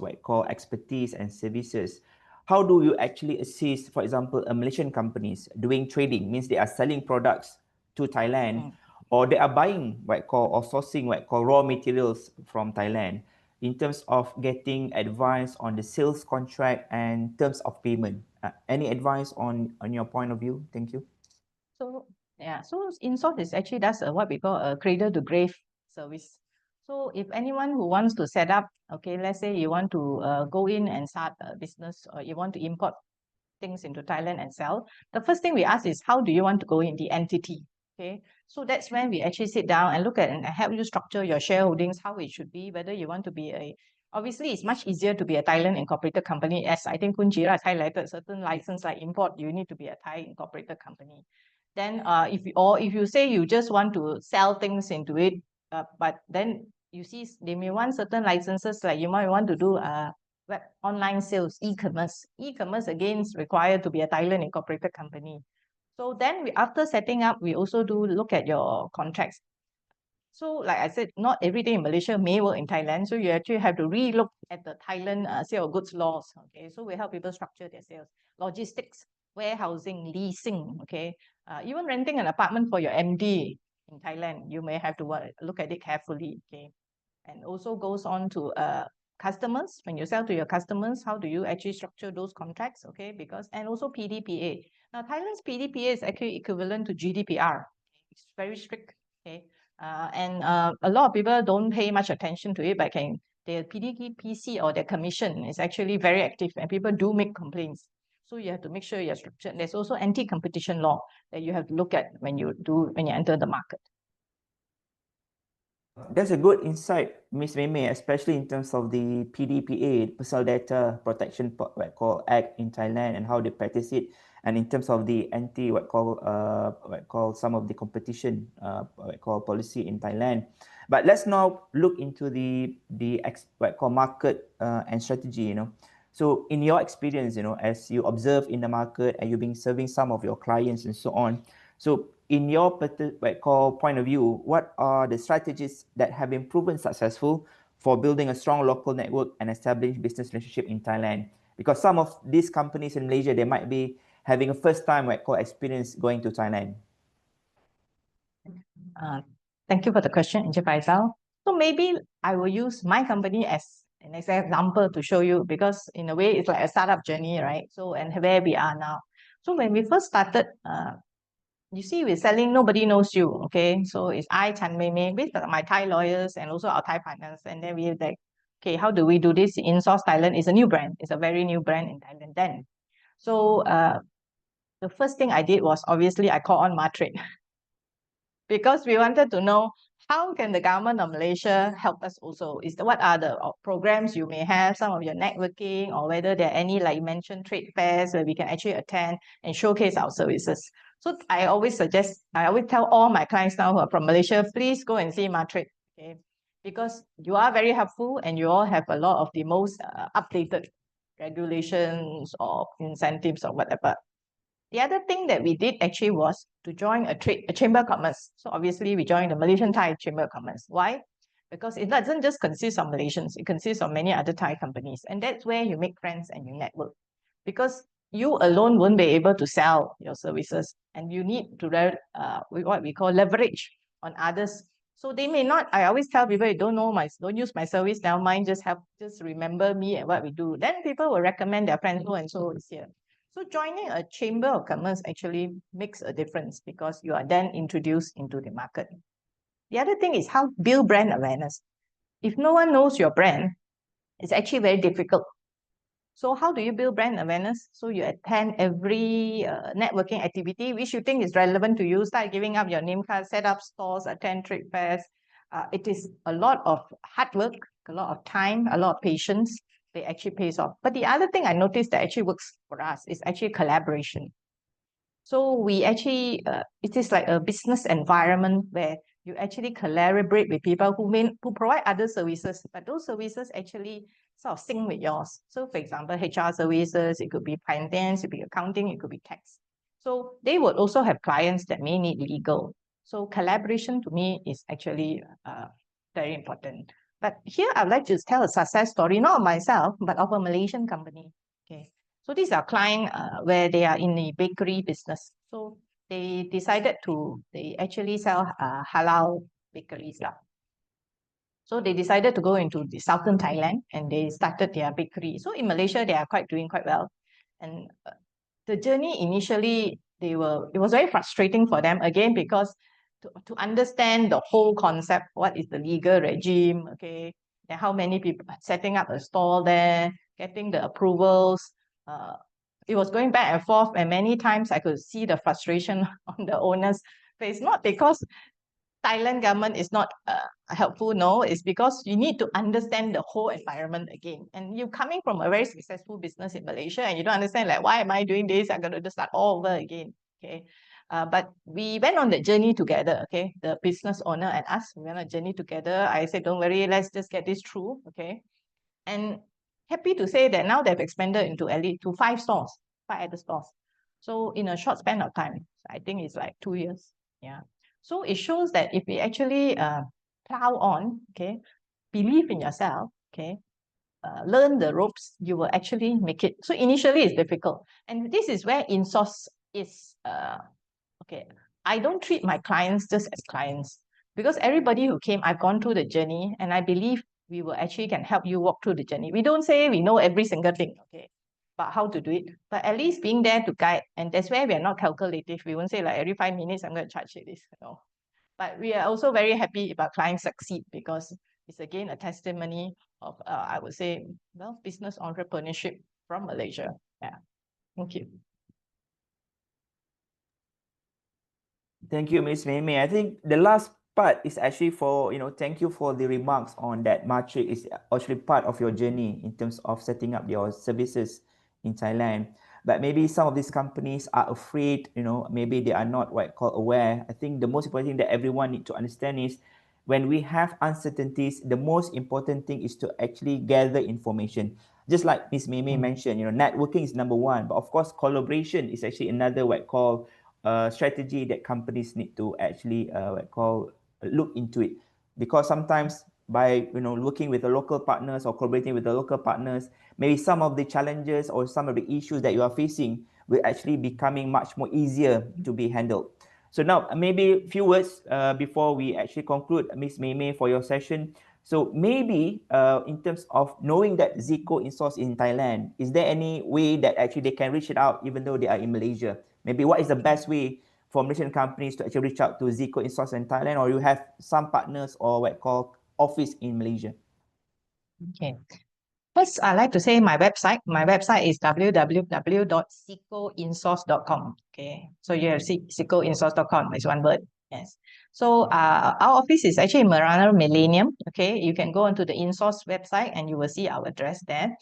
expertise and services, how do you actually assist, for example, a Malaysian companies doing trading, means they are selling products to Thailand, or they are buying or sourcing raw materials from Thailand, in terms of getting advice on the sales contract and terms of payment? Any advice on your point of view? Thank you. So yeah, so InSource is actually does what we call a cradle to grave service. So if anyone who wants to set up, okay, let's say you want to go in and start a business, or you want to import things into Thailand and sell, the first thing we ask is, how do you want to go in the entity? Okay, so that's when we actually sit down and look at and help you structure your shareholdings, how it should be, whether you want to be obviously it's much easier to be a Thailand incorporated company, as I think Kun Jira has highlighted, certain license like import, you need to be a Thai incorporated company. Then if you say you just want to sell things into it, but then you see they may want certain licenses, like you might want to do web online sales, e-commerce. E-commerce again is required to be a Thailand incorporated company. So then after setting up, we also do look at your contracts. So like I said, not everything in Malaysia may work in Thailand. So you actually have to re-look at the Thailand sale of goods laws. Okay, so we help people structure their sales. Logistics, warehousing, leasing, okay. Even renting an apartment for your MD in Thailand, you may have to look at it carefully, okay. And also goes on to customers. When you sell to your customers, how do you actually structure those contracts, okay? And also PDPA. Now, Thailand's PDPA is actually equivalent to GDPR. It's very strict, okay? And a lot of people don't pay much attention to it, but their PDPC or their commission is actually very active, and people do make complaints. So you have to make sure you're structured. There's also anti-competition law that you have to look at when you enter the market. That's a good insight, Ms. Meme, especially in terms of the PDPA, Personal Data Protection Act in Thailand, and how they practice it, and in terms of the some of the competition policy in Thailand. But let's now look into what I call market and strategy. So in your experience, as you observe in the market and you've been serving some of your clients and so on. So in your point of view, what are the strategies that have been proven successful for building a strong local network and establishing business relationship in Thailand? Because some of these companies in Malaysia, they might be having a first time experience going to Thailand. Thank you for the question, Encik Faisal. So maybe I will use my company as an example to show you, because in a way it's like a startup journey, right? So, and where we are now. So when we first started, you see, we're selling, nobody knows you, okay? So it's I, Chan Mei Mei, with my Thai lawyers and also our Thai partners. And then we're like, okay, how do we do this? InSource Thailand is a new brand. It's a very new brand in Thailand then. So the first thing I did was, obviously, I called on MATRADE because we wanted to know how can the government of Malaysia help us also? What are the programs you may have, some of your networking, or whether there are any, like you mentioned, trade fairs where we can actually attend and showcase our services. So I always tell all my clients now who are from Malaysia, please go and see MATRADE, okay? Because you are very helpful and you all have a lot of the most updated regulations or incentives or whatever. The other thing that we did actually was to join a chamber of commerce. So obviously we joined the Malaysian Thai Chamber of Commerce. Why? Because it doesn't just consist of Malaysians, it consists of many other Thai companies. And that's where you make friends and you network. Because you alone won't be able to sell your services, and you need to what we call leverage on others. So they may not, I always tell people, don't use my service, now mind, just remember me and what we do. Then people will recommend their friends, and so is here. So joining a chamber of commerce actually makes a difference because you are then introduced into the market. The other thing is how build brand awareness. If no one knows your brand, it's actually very difficult. So how do you build brand awareness? So you attend every networking activity which you think is relevant to you, start giving up your name card, set up stores, attend trade fairs. It is a lot of hard work, a lot of time, a lot of patience. It actually pays off. But the other thing I noticed that actually works for us is actually collaboration. So we actually, it is like a business environment where you actually collaborate with people who provide other services, but those services actually sort of sync with yours. So for example, HR services, it could be finance, it could be accounting, it could be tax. So they would also have clients that may need legal. So collaboration to me is actually very important. But here I'd like to tell a success story, not of myself, but of a Malaysian company. Okay. So these are clients where they are in the bakery business. So they actually sell halal bakeries. So they decided to go into the southern Thailand and they started their bakery. So in Malaysia, they are doing quite well. And the journey initially, it was very frustrating for them again, because to understand the whole concept, what is the legal regime, okay, and how many people setting up a stall there, getting the approvals, it was going back and forth, and many times I could see the frustration on the owner's face, not because Thailand government is not helpful, no, it's because you need to understand the whole environment again. And you coming from a very successful business in Malaysia and you don't understand, like, why am I doing this? I'm going to start all over again, okay? But we went on the journey together, okay? The business owner and us, we went on a journey together. I said, don't worry, let's just get this through, okay? And happy to say that now they've expanded into at least to 5 stores, 5 other stores. So in a short span of time, I think it's like 2 years, yeah. So it shows that if we actually plow on, okay, believe in yourself, okay, learn the ropes, you will actually make it. So initially it's difficult. And this is where InSource is, okay, I don't treat my clients just as clients, because everybody who came, I've gone through the journey, and I believe we will actually can help you walk through the journey. We don't say we know every single thing, okay, but how to do it. But at least being there to guide, and that's where we are not calculative. We won't say like every 5 minutes I'm going to charge you this. No. But we are also very happy if our clients succeed, because it's again a testimony of, I would say, well, business entrepreneurship from Malaysia. Yeah. Thank you. Thank you, Ms. Mei Mei. I think the last part is actually for, thank you for the remarks on that MATRADE is actually part of your journey in terms of setting up your services in Thailand. But maybe some of these companies are afraid, maybe they are not aware. I think the most important thing that everyone need to understand is when we have uncertainties, the most important thing is to actually gather information. Just like Ms. Meme mentioned, networking is number one, but of course, collaboration is actually another strategy that companies need to actually look into it, because sometimes by working with the local partners or collaborating with the local partners, maybe some of the challenges or some of the issues that you are facing will actually becoming much more easier to be handled. So now maybe a few words before we actually conclude, Ms. Meme, for your session. So maybe in terms of knowing that Zico installed in Thailand, is there any way that actually they can reach it out even though they are in Malaysia? Maybe what is the best way for Malaysian companies to actually reach out to Zico installed in Thailand, or you have some partners or what call office in Malaysia? Okay. First, I'd like to say my website. My website is www.zicoinsource.com. Okay, so you have zicoinsource.com. It's one word. Yes. So our office is actually in Marana Millennium. Okay, you can go onto the InSource website and you will see our address there.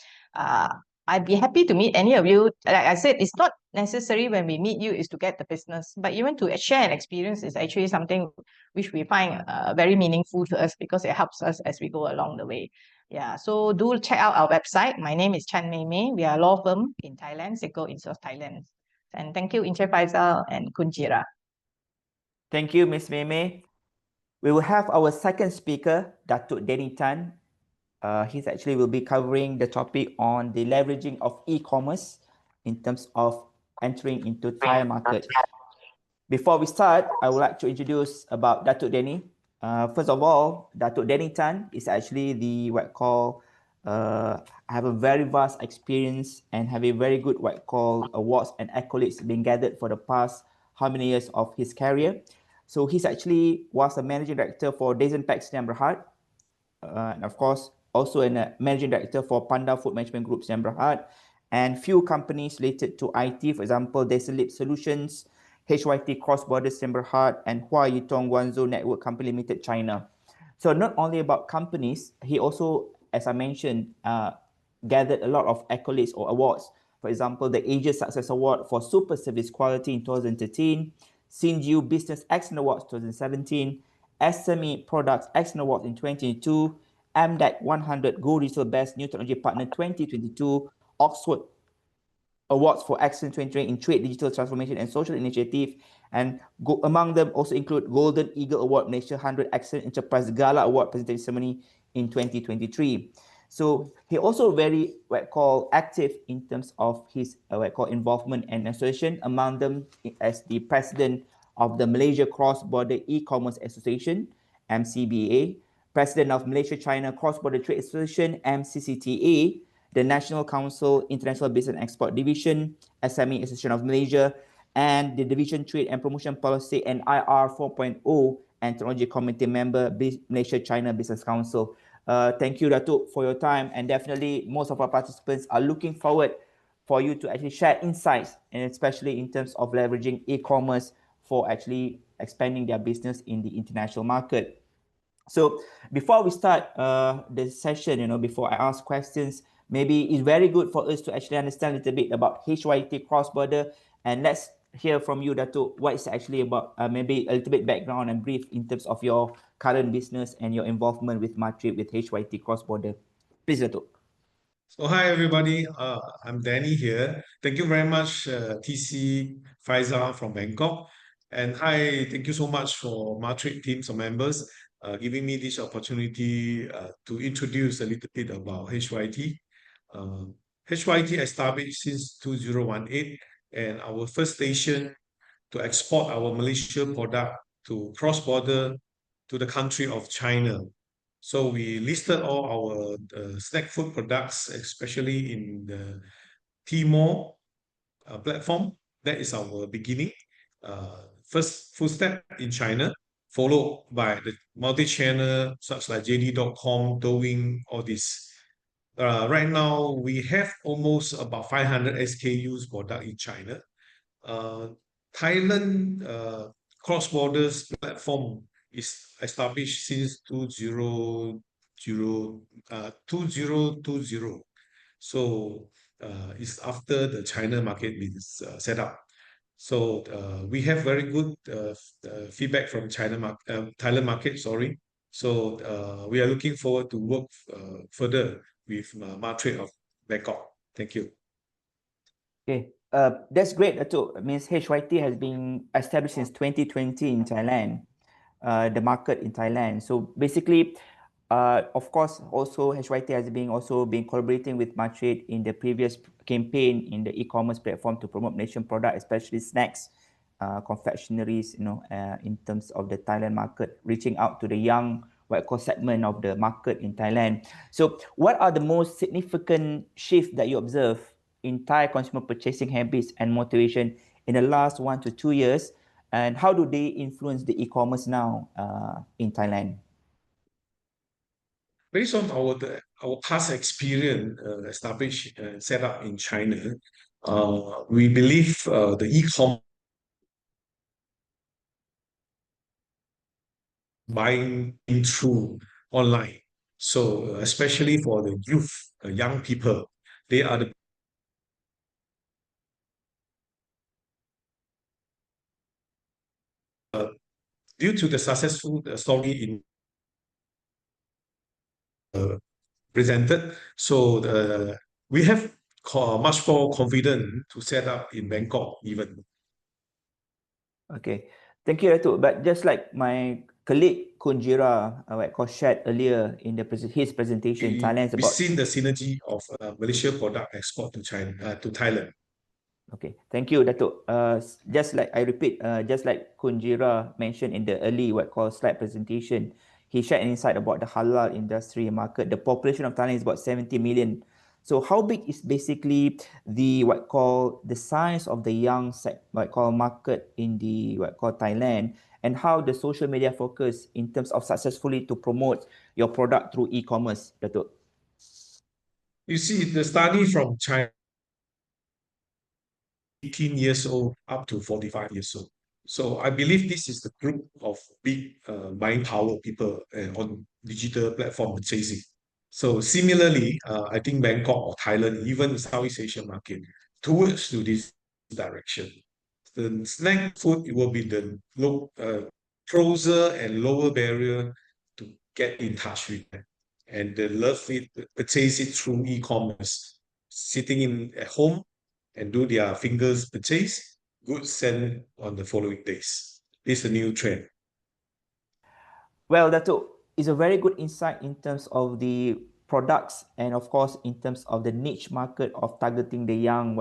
I'd be happy to meet any of you. Like I said, it's not necessary when we meet you is to get the business, but even to share an experience is actually something which we find very meaningful to us, because it helps us as we go along the way. Yeah, so do check out our website. My name is Chan Mei Mei. We are a law firm in Thailand, Zico Insource Thailand. And thank you, Encik Faisal and Kunjira. Thank you, Ms. Meme. We will have our second speaker, Datuk Danny Tan. He's actually will be covering the topic on the leveraging of e-commerce in terms of entering into Thai market. Before we start, I would like to introduce about Datuk Danny. First of all, Datuk Danny Tan is actually have a very vast experience and have a very good awards and accolades being gathered for the past how many years of his career. So he's actually was a managing director for Dazenpack Sdn Bhd, and of course also a managing director for Panda Food Management Group Sdn Bhd, and few companies related to IT, for example, Desolip Solutions, HYT Cross Border Sdn Bhd, and Hua Yutong Guangzhou Network Company Limited China. So not only about companies, he also, as I mentioned, gathered a lot of accolades or awards. For example, the Asia Success Award for Super Service Quality in 2013, Sinju Business Excellence Awards 2017, SME Products Excellence Awards in 2022, MDEC 100 Gold Digital Best New Technology Partner 2022, Oxford Awards for Excellence 2020 in Trade, Digital Transformation and Social Initiative, and among them also include Golden Eagle Award Malaysia 100 Excellent Enterprise Gala Award Presentation Ceremony in 2023. So he also very active in terms of his involvement and association, among them as the president of the Malaysia Cross Border E-Commerce Association, MCBA, president of Malaysia China Cross Border Trade Association, MCCTA, the National Council International Business and Export Division, SME Association of Malaysia, and the Division Trade and Promotion Policy and IR 4.0 and Technology Committee member, Malaysia China Business Council. Thank you, Datuk, for your time, and definitely most of our participants are looking forward for you to actually share insights, and especially in terms of leveraging e-commerce for actually expanding their business in the international market. So before we start the session, before I ask questions, maybe it's very good for us to actually understand a little bit about HYT cross-border, and let's hear from you, Datuk, what is actually about, maybe a little bit background and brief in terms of your current business and your involvement with MATRADE, with HYT cross-border. Please, Datuk. So hi everybody, I'm Danny here. Thank you very much, TC Faisal from Bangkok. And hi, thank you so much for MATRADE teams of members giving me this opportunity to introduce a little bit about HYT. HYT established since 2018, and our first station to export our Malaysia product to cross-border to the country of China. So we listed all our snack food products, especially in the Tmall platform. That is our beginning. First food step in China, followed by the multi-channel such like JD.com, Douyin, all this. Right now, we have almost about 500 SKUs product in China. Thailand cross-borders platform is established since 2020. So it's after the China market is set up. So we have very good feedback from Thailand market, sorry. So we are looking forward to work further with MATRADE of Bangkok. Thank you. Okay, that's great, Dato'. Means HYT has been established since 2020 in Thailand, the market in Thailand. So basically, of course, also HYT has been collaborating with MATRADE in the previous campaign in the e-commerce platform to promote Malaysian product, especially snacks, confectionaries, in terms of the Thailand market, reaching out to the young what I call segment of the market in Thailand. So what are the most significant shifts that you observe in Thai consumer purchasing habits and motivation in the last 1 to 2 years? And how do they influence the e-commerce now in Thailand? Based on our past experience established set up in China, we believe the e-commerce buying in through online. So especially for the youth, young people, they are the due to the successful story in presented. So we have much more confidence to set up in Bangkok even. Okay, thank you, Dato'. But just like my colleague Kunjira shared earlier in his presentation, Thailand's We've about. seen the synergy of Malaysia product export to China, to Thailand. Okay, thank you, Dato'. Just like I repeat, just like Kunjira mentioned in the early slide presentation, he shared an insight about the halal industry market. The population of Thailand is about 70 million. So how big is basically the the size of the young market in the Thailand, and how the social media focus in terms of successfully to promote your product through e-commerce, Dato'? You see, the study from China, 18 years old up to 45 years old. So I believe this is the group of big buying power people on digital platform purchasing. So similarly, I think Bangkok or Thailand, even Southeast Asian market, towards to this direction. The snack food, it will be the closer and lower barrier to get in touch with them. And they love it, purchase it through e-commerce, sitting in at home and do their fingers purchase, goods sent on the following days. This is a new trend. Well, Dato' is a very good insight in terms of the products and of course in terms of the niche market of targeting the young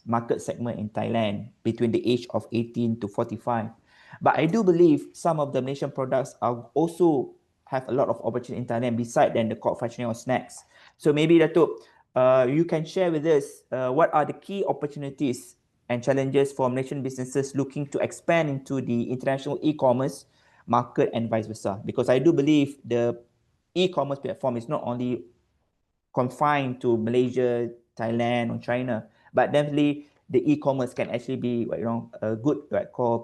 market segment in Thailand between the age of 18 to 45. But I do believe some of the Malaysian products are also have a lot of opportunity in Thailand beside than the confectionery or snacks. So maybe Dato', you can share with us what are the key opportunities and challenges for Malaysian businesses looking to expand into the international e-commerce market and vice versa, because I do believe the e-commerce platform is not only confined to Malaysia, Thailand, or China, but definitely the e-commerce can actually be a good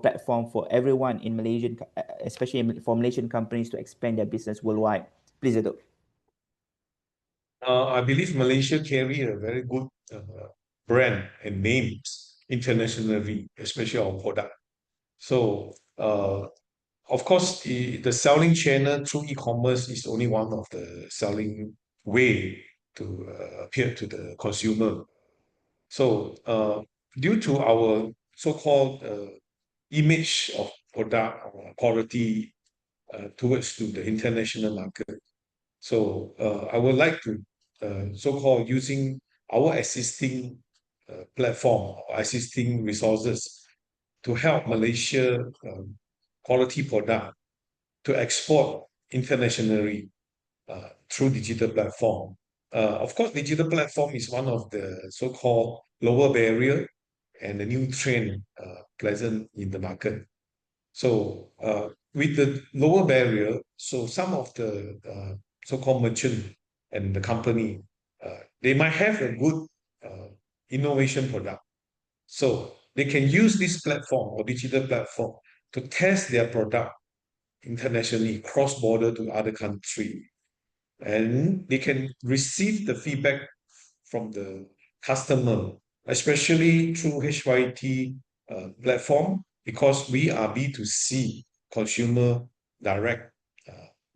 platform for everyone in Malaysian, especially for Malaysian companies to expand their business worldwide. Please, Dato'. I believe Malaysia carry a very good brand and names internationally, especially our product. So of course, the selling channel through e-commerce is only one of the selling way to appeal to the consumer. So due to our so-called image of product or quality towards to the international market, so I would like to so-called using our existing platform or existing resources to help Malaysia quality product to export internationally through digital platform. Of course, digital platform is one of the so-called lower barrier and the new trend present in the market. So with the lower barrier, so some of the so-called merchant and the company, they might have a good innovation product. So they can use this platform or digital platform to test their product internationally, cross-border to other country. And they can receive the feedback from the customer, especially through HYT platform, because we are B2C consumer direct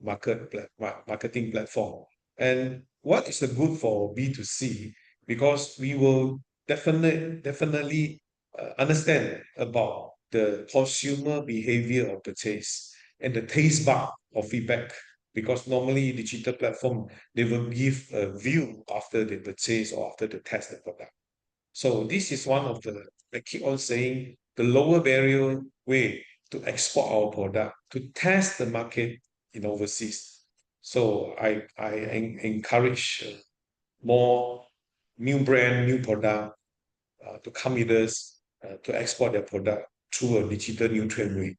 marketing platform. And what is the good for B2C? Because we will definitely understand about the consumer behavior of purchase and the taste bud of feedback. Because normally digital platform, they will give a view after they purchase or after they test the product. So this is one of the, I keep on saying, the lower barrier way to export our product, to test the market in overseas. So I encourage more new brand, new product to come with us to export their product through a digital neutral way.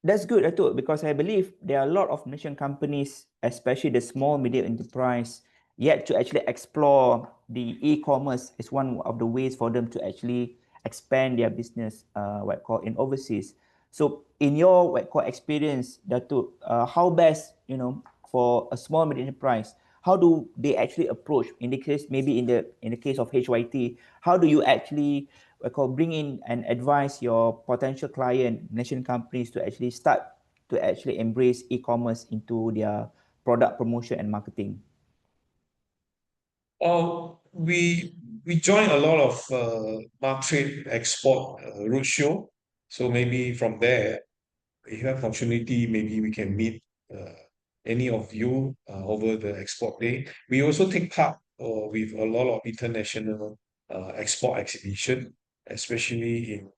That's good, Datuk, because I believe there are a lot of Malaysian companies, especially the small medium enterprise, yet to actually explore the e-commerce is one of the ways for them to actually expand their business, what call in overseas. So, in your what call experience, Datuk, how best for a small medium enterprise, how do they actually approach? In the case, maybe in the case of HYT, how do you actually bring in and advise your potential client, Malaysian companies, to actually start to actually embrace e-commerce into their product promotion and marketing? We join a lot of MATRADE export roadshow. So maybe from there, if you have opportunity, maybe we can meet any of you over the export day. We also take part with a lot of international export exhibition, especially in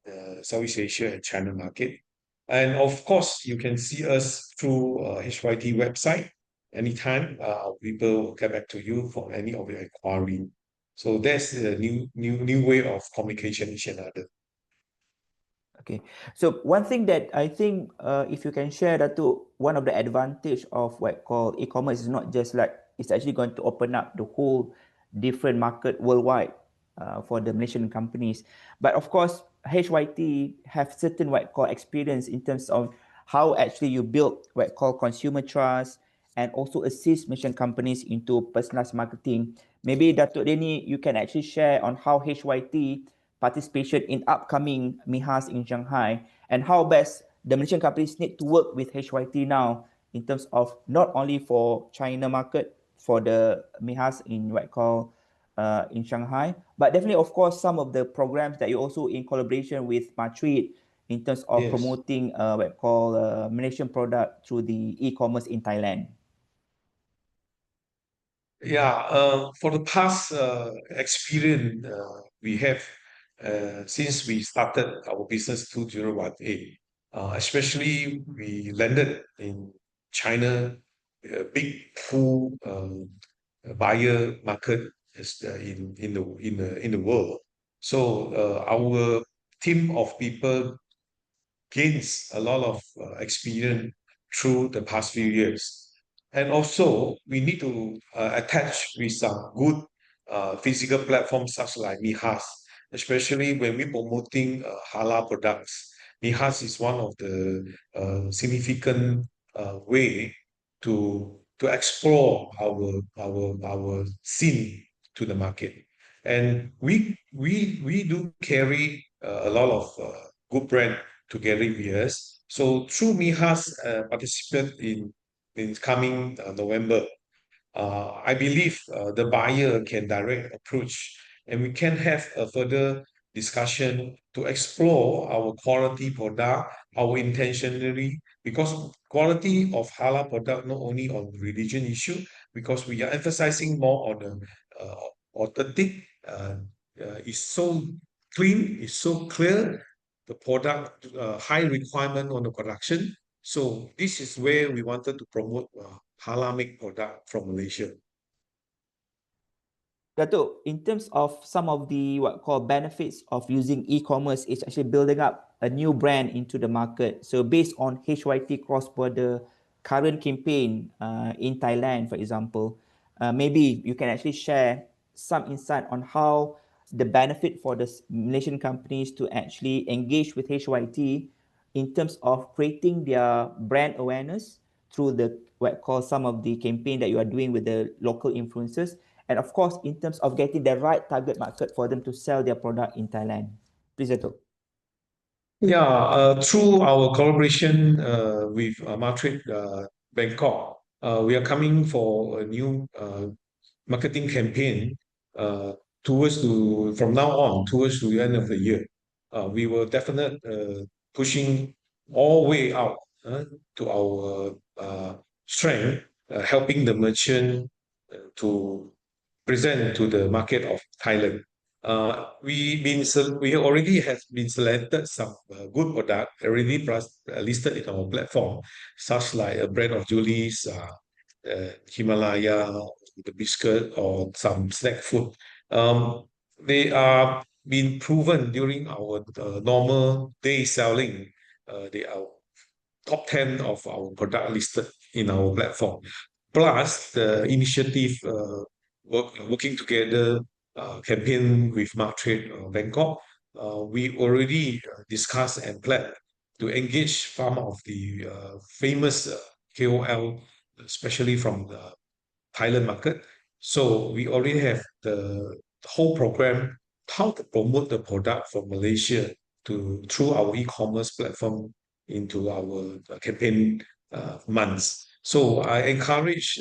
Southeast Asia and China market. And of course, you can see us through HYT website. Anytime, people will get back to you for any of your inquiry. So that's a new way of communication with each another. Okay, so one thing that I think, if you can share that too, one of the advantage of what called e-commerce is not just like it's actually going to open up the whole different market worldwide for the Malaysian companies, but of course HYT have certain what call experience in terms of how actually you build what call consumer trust and also assist Malaysian companies into personalized marketing. Maybe Datuk Denny, you can actually share on how HYT participation in upcoming MIHAS in Shanghai, and how best the Malaysian companies need to work with HYT now in terms of not only for China market for the MIHAS in what call in Shanghai, but definitely of course some of the programs that you also in collaboration with MATRADE in terms of promoting what call Malaysian product through the e-commerce in Thailand. Yeah, for the past experience we have since we started our business 2018, especially we landed in China, a big full buyer market is in the world. So our team of people gains a lot of experience through the past few years. And also, we need to attach with some good physical platforms such like MIHAS, especially when we're promoting halal products. MIHAS is one of the significant way to explore our scene to the market. And we do carry a lot of good brand together with us. So through MIHAS participate in coming November, I believe the buyer can direct approach and we can have a further discussion to explore our quality product, our intentionally, because quality of halal product not only on religion issue, because we are emphasizing more on the authentic, is so clean, is so clear, the product, high requirement on the production. So this is where we wanted to promote halal make product from Malaysia. Datuk, in terms of some of the what call benefits of using e-commerce is actually building up a new brand into the market. So based on HYT cross-border current campaign in Thailand, for example, maybe you can actually share some insight on how the benefit for the Malaysian companies to actually engage with HYT in terms of creating their brand awareness through the what call some of the campaign that you are doing with the local influencers, and of course in terms of getting the right target market for them to sell their product in Thailand. Please, Datuk. Through our collaboration with MATRADE Bangkok, we are coming for a new marketing campaign from now on towards the end of the year. We will definitely pushing all way out to our strength, helping the merchant to present to the market of Thailand. We already have been selected some good product already listed in our platform, such like a brand of Julie's, Himalaya, the biscuit, or some snack food. They are being proven during our normal day selling. They are top 10 of our product listed in our platform. Plus the initiative working together campaign with MATRADE Bangkok, we already discussed and planned to engage some of the famous KOL, especially from the Thailand market. So we already have the whole program, how to promote the product from Malaysia through our e-commerce platform into our campaign months. So I encourage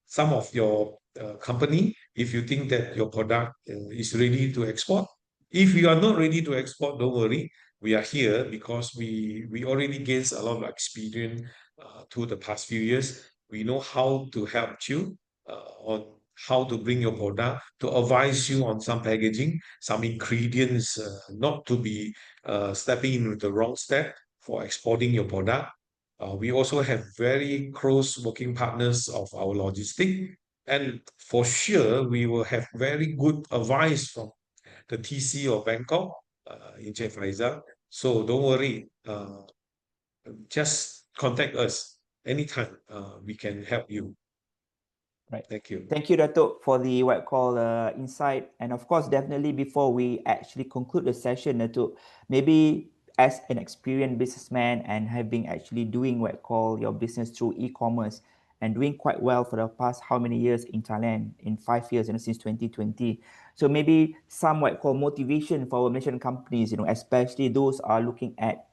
some of your company, if you think that your product is ready to export. If you are not ready to export, don't worry. We are here because we already gained a lot of experience through the past few years. We know how to help you on how to bring your product, to advise you on some packaging, some ingredients, not to be stepping into the wrong step for exporting your product. We also have very close working partners of our logistic, and for sure we will have very good advice from the TC of Bangkok, Encik Faizal. So don't worry, just contact us anytime. We can help you. Right. Thank you. Thank you, Datuk, for the insight. And of course, definitely before we actually conclude the session, Datuk, maybe as an experienced businessman and having actually doing your business through e-commerce and doing quite well for the past how many years in Thailand, in 5 years, since 2020. So maybe some motivation for our Malaysian companies, especially those are looking at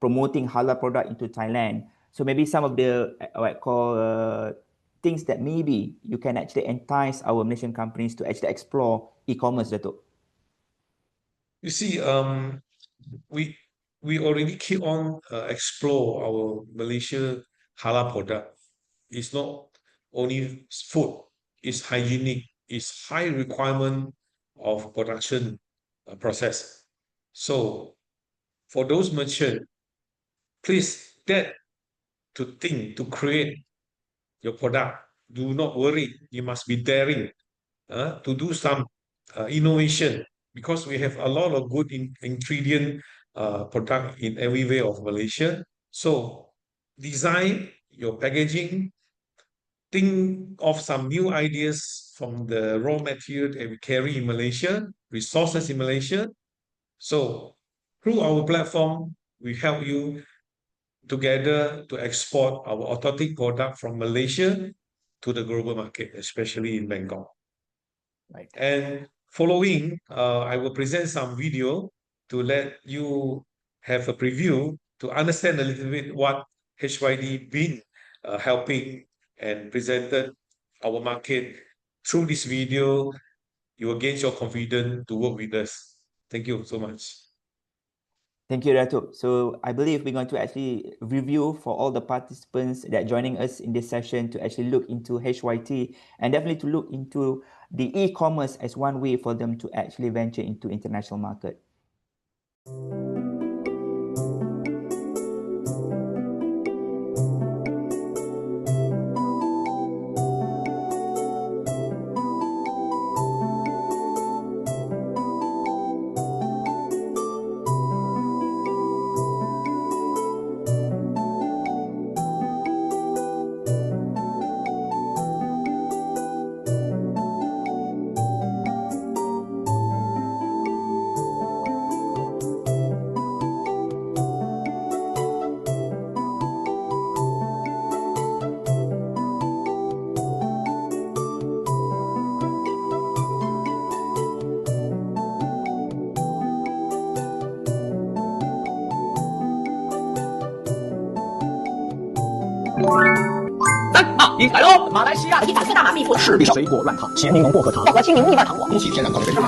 promoting halal product into Thailand. So maybe some of the things that maybe you can actually entice our Malaysian companies to actually explore e-commerce, Datuk. You see, we already keep on explore our Malaysia halal product. It's not only food, it's hygienic, it's high requirement of production process. So for those merchants, please dare to think, to create your product. Do not worry, you must be daring to do some innovation, because we have a lot of good ingredient product in every way of Malaysia. So design your packaging, think of some new ideas from the raw material that we carry in Malaysia, resources in Malaysia. So through our platform, we help you together to export our authentic product from Malaysia to the global market, especially in Bangkok. Right. And following, I will present some video to let you have a preview to understand a little bit what HYD been helping and presented our market. Through this video, you will gain your confidence to work with us. Thank you so much. Thank you, Datuk. So I believe we're going to actually review for all the participants that are joining us in this session to actually look into HYT and definitely to look into the e-commerce as one way for them to actually venture into international market. 3、2、1，来喽！马来西亚一打最大马蜜糖，赤壁水果软糖，咸柠檬薄荷糖，宝和青柠蜜瓣糖果，空气天然高原茶，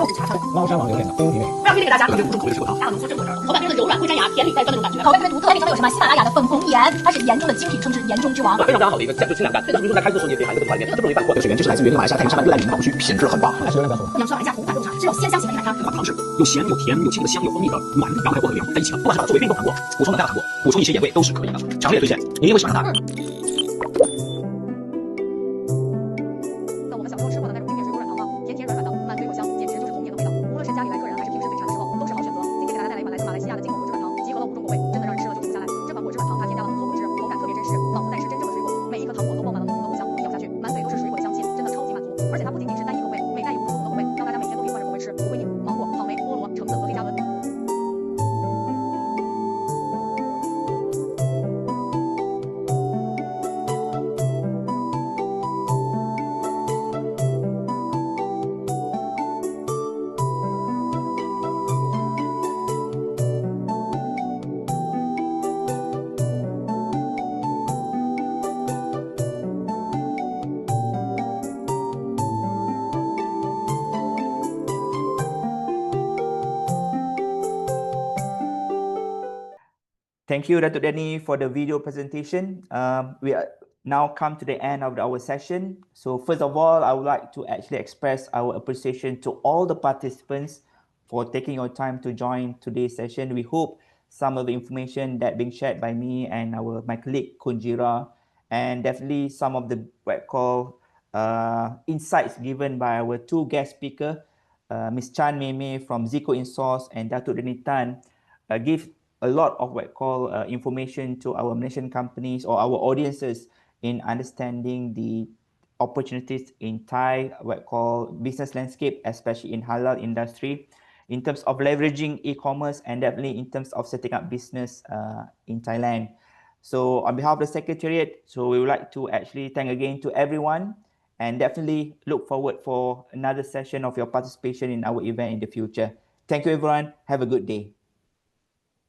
猫山王榴莲的蜂蜜味，非常推荐给大家。特别补充口味的水果糖，还有浓缩榛果汁，口感非常的柔软，不会粘牙，甜里带酸的那种感觉，口味特别独特。外面上面有什么喜马拉雅的粉红盐，它是盐中的精品，称之盐中之王，非常好的一个酱，就清凉感。对的，比如说在开车的时候，你也可以含一个里面，这不容易犯错。这个水源就是来自于马来西亚太平山脉热带雨林保护区，品质很棒。爱吃热量比较多。养出马来西亚土法肉茶，是有鲜香型的奶茶，它糖是有咸有甜有清的香有蜂蜜的软，然后还有薄荷凉在一起的，不管是作为运动糖果，补充能量的糖果，补充一些盐味都是可以的，强烈推荐，你一定会喜欢它。Thank you, Datuk Danny, for the video presentation. We are now come to the end of our session. So first of all, I would like to actually express our appreciation to all the participants for taking your time to join today's session. We hope some of the information that being shared by me and my colleague Kunjira, and definitely some of the what call insights given by our two guest speakers, Ms. Chan Meme from Zico InSource and Datuk Danny Tan, give a lot of what call information to our Malaysian companies or our audiences in understanding the opportunities in Thai what call business landscape, especially in halal industry, in terms of leveraging e-commerce and definitely in terms of setting up business in Thailand. So on behalf of the Secretariat, so we would like to actually thank again to everyone and definitely look forward for another session of your participation in our event in the future. Thank you everyone. Have a good day.